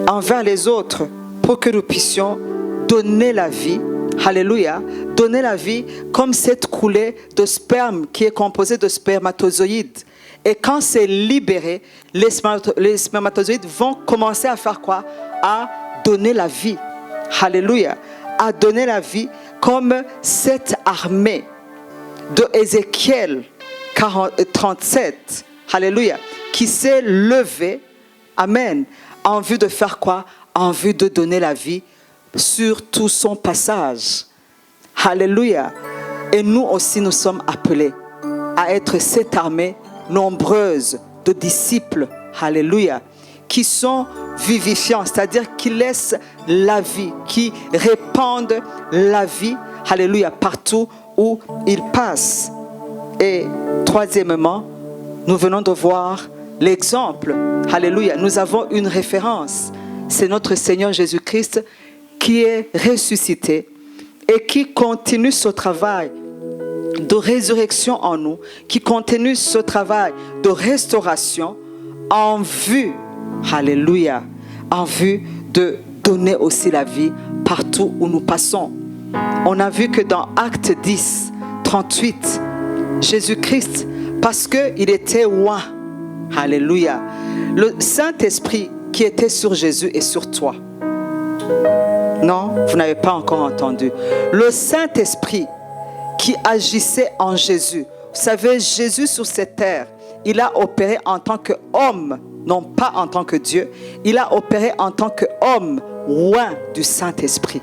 Envers les autres, pour que nous puissions donner la vie. Alléluia. Donner la vie comme cette coulée de sperme qui est composée de spermatozoïdes. Et quand c'est libéré, les spermatozoïdes vont commencer à faire quoi? À donner la vie. Alléluia. À donner la vie comme cette armée de Ézéchiel 37. Alléluia. Qui s'est levée. Amen. En vue de faire quoi? En vue de donner la vie sur tout son passage. Alléluia. Et nous aussi, nous sommes appelés à être cette armée nombreuse de disciples. Alléluia. Qui sont vivifiants, c'est-à-dire qui laissent la vie, qui répandent la vie. Alléluia. Partout où ils passent. Et troisièmement, nous venons de voir l'exemple. Alléluia. Nous avons une référence. C'est notre Seigneur Jésus-Christ qui est ressuscité et qui continue ce travail de résurrection en nous, qui continue ce travail de restauration en vue, alléluia, en vue de donner aussi la vie partout où nous passons. On a vu que dans Acte 10, 38, Jésus-Christ, parce qu'il était oint, alléluia, le Saint-Esprit qui était sur Jésus et sur toi. Non, vous n'avez pas encore entendu. Le Saint-Esprit qui agissait en Jésus. Vous savez, Jésus sur cette terre, il a opéré en tant qu'homme, non pas en tant que Dieu. Il a opéré en tant qu'homme oint du Saint-Esprit.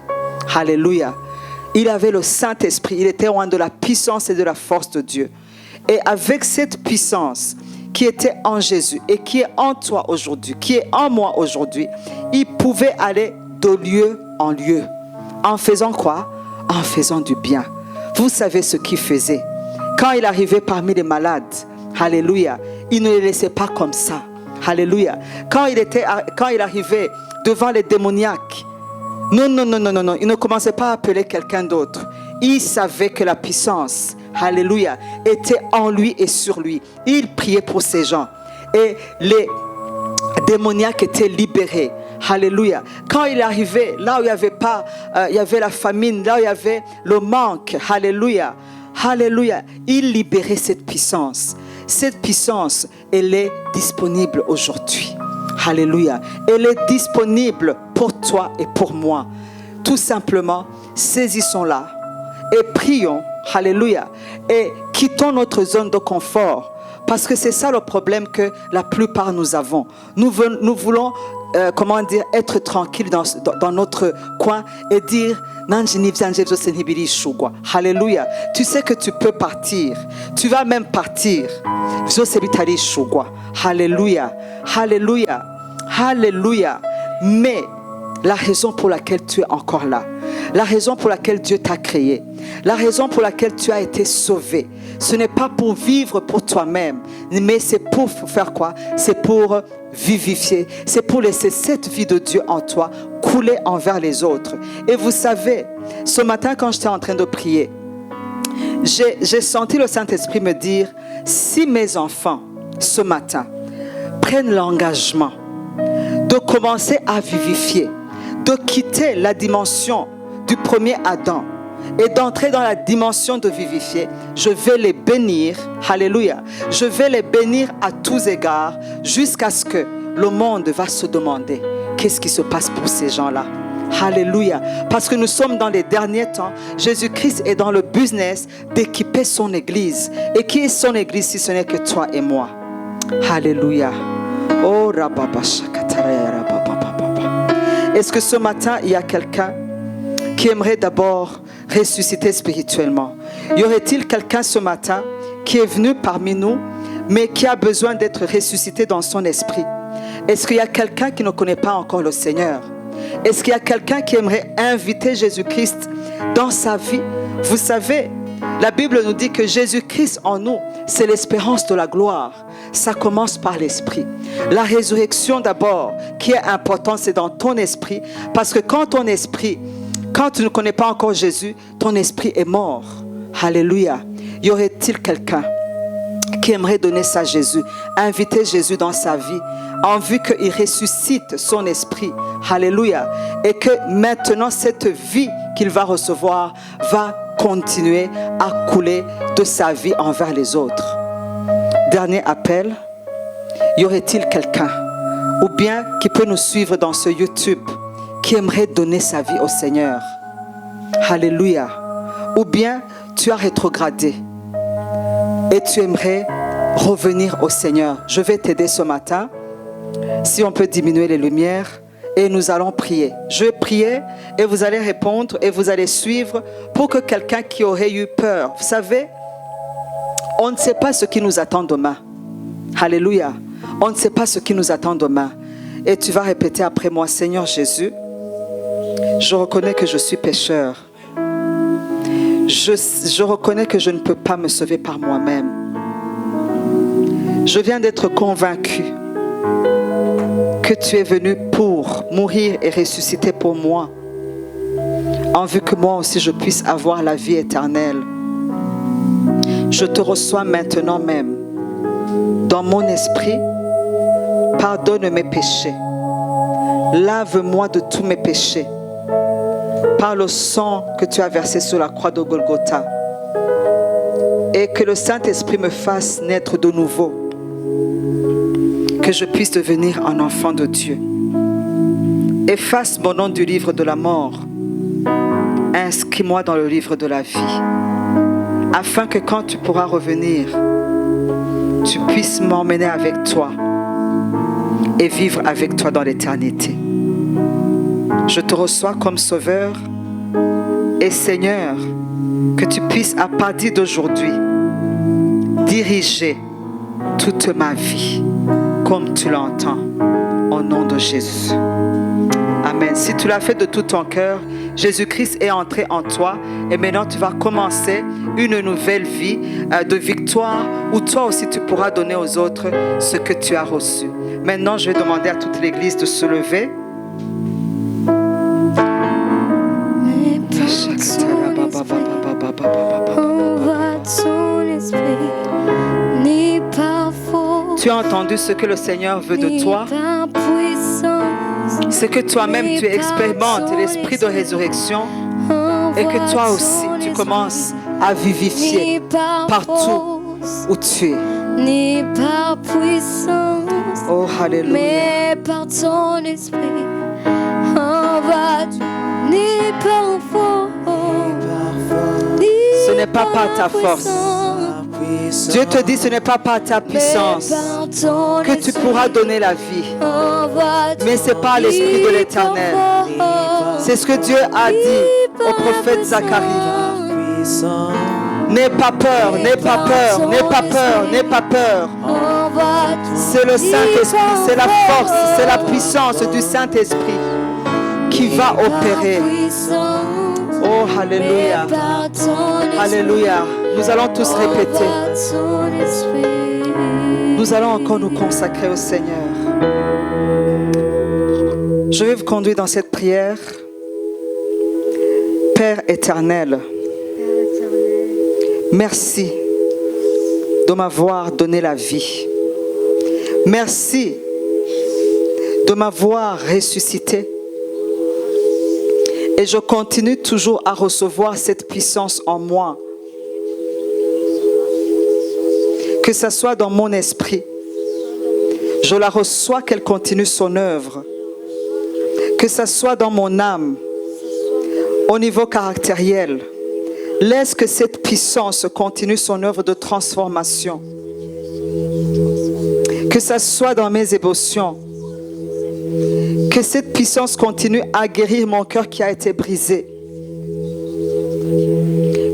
Alléluia. Il avait le Saint-Esprit. Il était oint de la puissance et de la force de Dieu. Et avec cette puissance qui était en Jésus et qui est en toi aujourd'hui, qui est en moi aujourd'hui, il pouvait aller de lieu en lieu. En faisant quoi? En faisant du bien. Vous savez ce qu'il faisait. Quand il arrivait parmi les malades, alléluia, il ne les laissait pas comme ça. Alléluia. Quand il arrivait devant les démoniaques, non, il ne commençait pas à appeler quelqu'un d'autre. Il savait que la puissance, alléluia, était en lui et sur lui. Il priait pour ces gens. Et les démoniaques étaient libérés. Alléluia. Quand il arrivait là où il n'y avait pas, il y avait la famine, là où il y avait le manque, alléluia, alléluia, il libérait cette puissance. Cette puissance, elle est disponible aujourd'hui. Alléluia. Elle est disponible pour toi et pour moi. Tout simplement, saisissons-la et prions, alléluia, et quittons notre zone de confort. Parce que c'est ça le problème que la plupart nous avons. Nous voulons, être tranquilles dans notre coin et dire, alléluia. Tu sais que tu peux partir. Tu vas même partir. Alléluia. Alléluia. Alléluia. Mais la raison pour laquelle tu es encore là, la raison pour laquelle Dieu t'a créé, la raison pour laquelle tu as été sauvé. Ce n'est pas pour vivre pour toi-même, mais c'est pour faire quoi? C'est pour vivifier, c'est pour laisser cette vie de Dieu en toi couler envers les autres. Et vous savez, ce matin quand j'étais en train de prier, j'ai senti le Saint-Esprit me dire, si mes enfants ce matin prennent l'engagement de commencer à vivifier, de quitter la dimension du premier Adam et d'entrer dans la dimension de vivifier, je vais les bénir, alléluia, je vais les bénir à tous égards jusqu'à ce que le monde va se demander qu'est-ce qui se passe pour ces gens-là. Alléluia, parce que nous sommes dans les derniers temps. Jésus-Christ est dans le business d'équiper son église. Et qui est son église si ce n'est que toi et moi? Alléluia. Oh, est-ce que ce matin il y a quelqu'un qui aimerait d'abord ressusciter spirituellement? Y aurait-il quelqu'un ce matin qui est venu parmi nous mais qui a besoin d'être ressuscité dans son esprit? Est-ce qu'il y a quelqu'un qui ne connaît pas encore le Seigneur? Est-ce qu'il y a quelqu'un qui aimerait inviter Jésus-Christ dans sa vie? Vous savez, la Bible nous dit que Jésus-Christ en nous, c'est l'espérance de la gloire. Ça commence par l'esprit. La résurrection d'abord, qui est importante, c'est dans ton esprit. Parce que quand tu ne connais pas encore Jésus, ton esprit est mort. Alléluia. Y aurait-il quelqu'un qui aimerait donner ça à Jésus, inviter Jésus dans sa vie, en vue qu'il ressuscite son esprit, alléluia, et que maintenant cette vie qu'il va recevoir va continuer à couler de sa vie envers les autres. Dernier appel, y aurait-il quelqu'un, ou bien qui peut nous suivre dans ce YouTube, qui aimerait donner sa vie au Seigneur? Alléluia. Ou bien tu as rétrogradé et tu aimerais revenir au Seigneur. Je vais t'aider ce matin. Si on peut diminuer les lumières et nous allons prier. Je vais prier et vous allez répondre et vous allez suivre pour que quelqu'un qui aurait eu peur, vous savez, on ne sait pas ce qui nous attend demain. Alléluia. On ne sait pas ce qui nous attend demain. Et tu vas répéter après moi, Seigneur Jésus, je reconnais que je suis pécheur. Je reconnais que je ne peux pas me sauver par moi-même. Je viens d'être convaincu que tu es venu pour mourir et ressusciter pour moi, en vue que moi aussi je puisse avoir la vie éternelle. Je te reçois maintenant même dans mon esprit. Pardonne mes péchés. Lave-moi de tous mes péchés par le sang que tu as versé sur la croix de Golgotha, et que le Saint-Esprit me fasse naître de nouveau, que je puisse devenir un enfant de Dieu. Efface mon nom du livre de la mort, inscris-moi dans le livre de la vie, afin que quand tu pourras revenir, tu puisses m'emmener avec toi et vivre avec toi dans l'éternité. Je te reçois comme Sauveur et Seigneur, que tu puisses à partir d'aujourd'hui diriger toute ma vie comme tu l'entends, au nom de Jésus. Amen. Si tu l'as fait de tout ton cœur, Jésus-Christ est entré en toi et maintenant tu vas commencer une nouvelle vie de victoire où toi aussi tu pourras donner aux autres ce que tu as reçu. Maintenant, je vais demander à toute l'église de se lever. Tu as entendu ce que le Seigneur veut de toi? C'est que toi-même tu expérimentes l'esprit de résurrection et que toi aussi tu commences à vivifier partout où tu es. Ni par puissance, Oh, alléluia. mais par ton esprit, ni par force, Ce n'est pas par ta force. Dieu te dit, ce n'est pas par ta puissance que tu pourras donner la vie, mais c'est par l'Esprit de l'Éternel. C'est ce que Dieu a dit au prophète Zacharie. N'aie pas peur, n'aie pas peur, n'aie pas peur, n'aie pas peur. C'est le Saint-Esprit, c'est la force, c'est la puissance du Saint-Esprit qui va opérer. Oh, alléluia. Alléluia. Nous allons tous répéter. Nous allons encore nous consacrer au Seigneur. Je vais vous conduire dans cette prière. Père éternel, merci de m'avoir donné la vie. Merci de m'avoir ressuscité. Et je continue toujours à recevoir cette puissance en moi. Que ce soit dans mon esprit, je la reçois qu'elle continue son œuvre. Que ce soit dans mon âme, au niveau caractériel, laisse que cette puissance continue son œuvre de transformation. Que ce soit dans mes émotions, que cette puissance continue à guérir mon cœur qui a été brisé.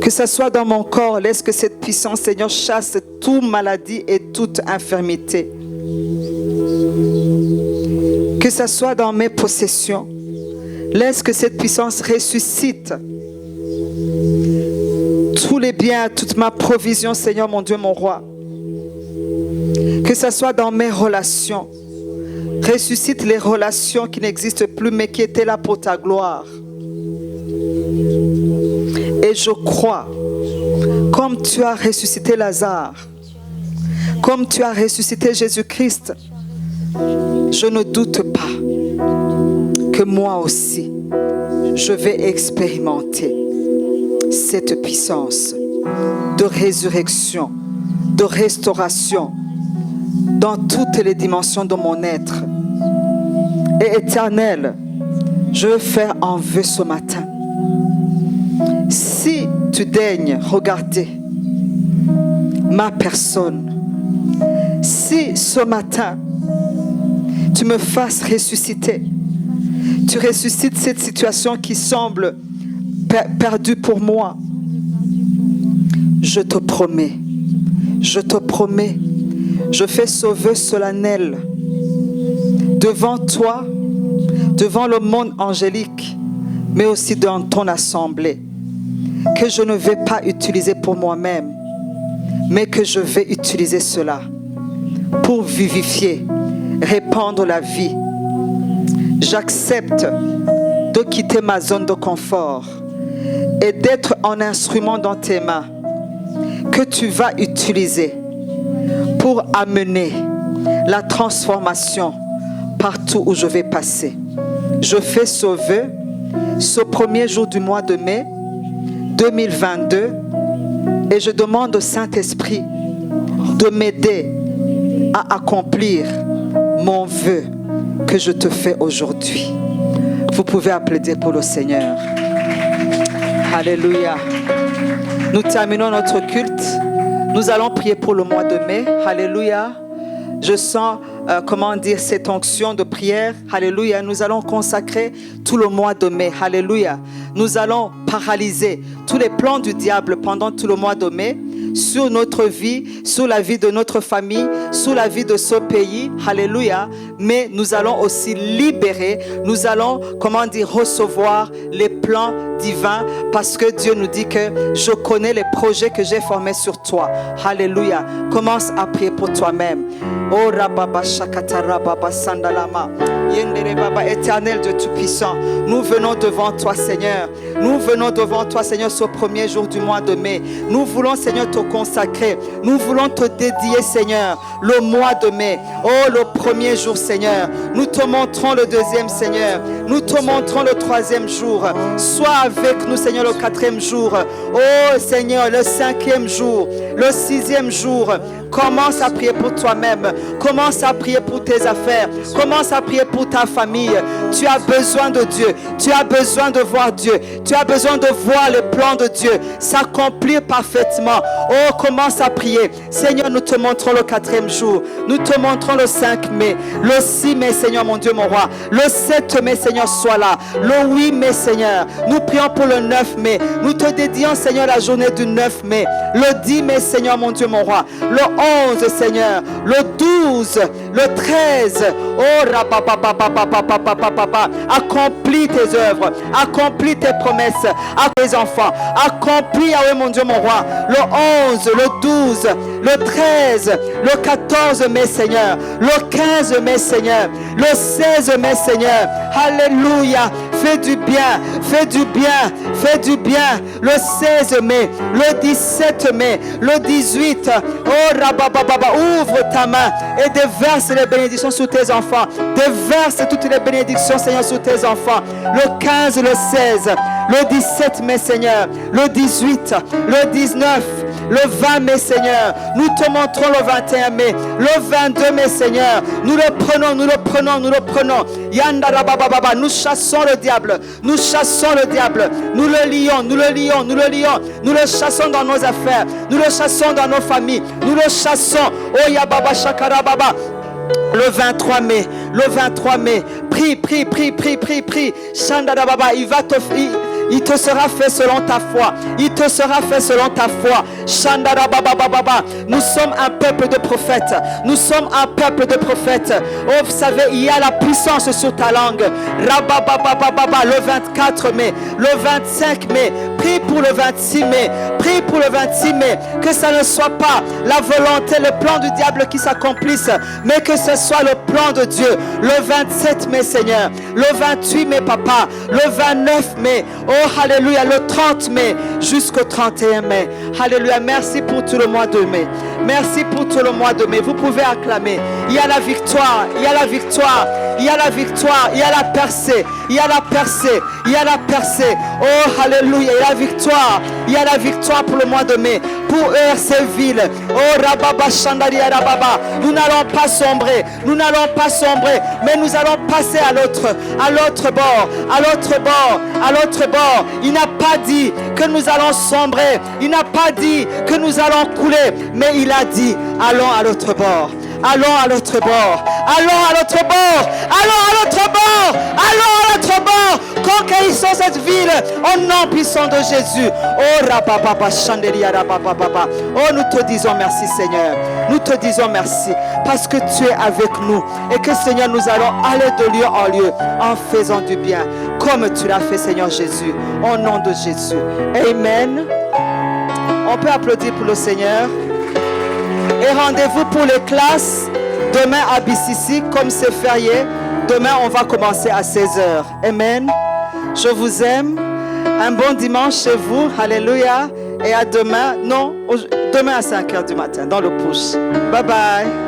Que ce soit dans mon corps, laisse que cette puissance, Seigneur, chasse toute maladie et toute infirmité. Que ce soit dans mes possessions, laisse que cette puissance ressuscite tous les biens, toute ma provision, Seigneur, mon Dieu, mon roi. Que ce soit dans mes relations, ressuscite les relations qui n'existent plus, mais qui étaient là pour ta gloire. Et je crois, comme tu as ressuscité Lazare, comme tu as ressuscité Jésus-Christ, je ne doute pas que moi aussi, je vais expérimenter cette puissance de résurrection, de restauration dans toutes les dimensions de mon être. Et éternel, je veux faire un vœu ce matin. Si tu daignes regarder ma personne, si ce matin tu me fasses ressusciter, tu ressuscites cette situation qui semble perdue pour moi, je te promets, je fais ce vœu solennel devant toi, devant le monde angélique, mais aussi dans ton assemblée, que je ne vais pas utiliser pour moi-même, mais que je vais utiliser cela pour vivifier, répandre la vie. J'accepte de quitter ma zone de confort et d'être un instrument dans tes mains que tu vas utiliser pour amener la transformation partout où je vais passer. Je fais ce vœu ce premier jour du mois de mai 2022 et je demande au Saint-Esprit de m'aider à accomplir mon vœu que je te fais aujourd'hui. Vous pouvez applaudir pour le Seigneur. Alléluia. Nous terminons notre culte. Nous allons prier pour le mois de mai. Alléluia. Je sens, cette onction de prière. Alléluia. Nous allons consacrer tout le mois de mai. Alléluia. Nous allons paralyser tous les plans du diable pendant tout le mois de mai sur notre vie, sur la vie de notre famille, sur la vie de ce pays. Alléluia. Mais nous allons aussi libérer, nous allons, recevoir les plans divins parce que Dieu nous dit que je connais les projets que j'ai formés sur toi. Alléluia. Commence à prier pour toi-même. Oh Rababa Shakatara Baba Sandalama. Yendere Baba, éternel Dieu Tout-Puissant, nous venons devant toi, Seigneur. Nous venons devant toi, Seigneur, ce premier jour du mois de mai. Nous voulons, Seigneur, te consacrer. Nous voulons te dédier, Seigneur, le mois de mai. Oh, le premier jour, Seigneur. Nous te montrons le deuxième, Seigneur. Nous te montrons le troisième jour. Sois avec nous, Seigneur, le quatrième jour. Oh, Seigneur, le cinquième jour, le sixième jour. Commence à prier pour toi-même. Commence à prier pour tes affaires. Commence à prier pour ta famille. Tu as besoin de Dieu. Tu as besoin de voir Dieu. Tu as besoin de voir les plans de Dieu s'accomplir parfaitement. Oh, commence à prier. Seigneur, nous te montrons le quatrième jour. Nous te montrons le 5 mai. Le 6 mai, Seigneur, mon Dieu, mon roi. Le 7 mai, Seigneur, sois là. Le 8 mai, Seigneur. Nous prions pour le 9 mai. Nous te dédions, Seigneur, la journée du 9 mai. Le 10 mai, Seigneur, mon Dieu, mon roi. Le 11, Seigneur. Le 12, le 13. Oh, rapapapapapapapapapapa. Accomplis tes œuvres. Accomplis tes promesses à tes enfants. Accomplis, Yahweh, mon Dieu, mon roi. Le 11, le 12, le 13, le 14 mai, Seigneur. Le 15 mai, Seigneur. Le 16 mai, Seigneur. Alléluia. Fais du bien. Fais du bien. Fais du bien. Le 16 mai. Le 17 mai. Le 18. Oh, rabababa. Ouvre ta main et déverse les bénédictions sur tes enfants. Déverse toutes les bénédictions, Seigneur, sur tes enfants. Le 15, le 16. Le 17 mai, Seigneur. Le 18. Le 19. Le 20 mai, Seigneur. Nous te montrons le 21 mai. Le 22 mai, Seigneur. Nous le prenons, nous le prenons, nous le prenons. Yandarabababa. Nous chassons le diable. Nous chassons le diable. Nous le lions, nous le lions, nous le lions. Nous le chassons dans nos affaires. Nous le chassons dans nos familles. Nous le chassons. Oh Yababa Shakarababa. Le 23 mai, le 23 mai, prie. Shandadababa, il te sera fait selon ta foi. Il te sera fait selon ta foi. Shandadabababa. Nous sommes un peuple de prophètes. Nous sommes un peuple de prophètes. Oh, vous savez, il y a la puissance sur ta langue. Rabababababa, le 24 mai, le 25 mai. Prie pour le 26 mai. Prie pour le 26 mai. Que ça ne soit pas la volonté, le plan du diable qui s'accomplisse, mais que ce soit le plan de Dieu. Le 27 mai, Seigneur. Le 28 mai, Papa. Le 29 mai. Oh, alléluia. Le 30 mai jusqu'au 31 mai. Alléluia. Merci pour tout le mois de mai. Merci pour tout le mois de mai. Vous pouvez acclamer. Il y a la victoire. Il y a la victoire. Il y a la victoire. Il y a la percée. Il y a la percée. Il y a la percée. Oh, alléluia. Il y a la victoire. Il y a la victoire pour le mois de mai. Pour ERC-Ville. Oh, Rababa Shandari Rababa. Nous n'allons pas sombrer. Nous n'allons pas sombrer. Mais nous allons passer à l'autre bord. À l'autre bord. À l'autre bord. Il n'a pas dit que nous allons sombrer. Il n'a pas dit que nous allons couler. Mais il a dit, allons à l'autre bord. Allons à l'autre bord. Allons à l'autre bord. Allons à l'autre bord. Allons à l'autre bord. Conquérissons cette ville au nom puissant de Jésus. Oh, rapapapa, chandelia, rapapapa. Oh, nous te disons merci, Seigneur. Nous te disons merci parce que tu es avec nous et que, Seigneur, nous allons aller de lieu en lieu en faisant du bien comme tu l'as fait, Seigneur Jésus. Au nom de Jésus. Amen. On peut applaudir pour le Seigneur. Et rendez-vous pour les classes demain à BCC, comme c'est férié. Demain, on va commencer à 16h. Amen. Je vous aime. Un bon dimanche chez vous. Alléluia. Et à demain. Non, demain à 5h du matin, dans le push. Bye bye.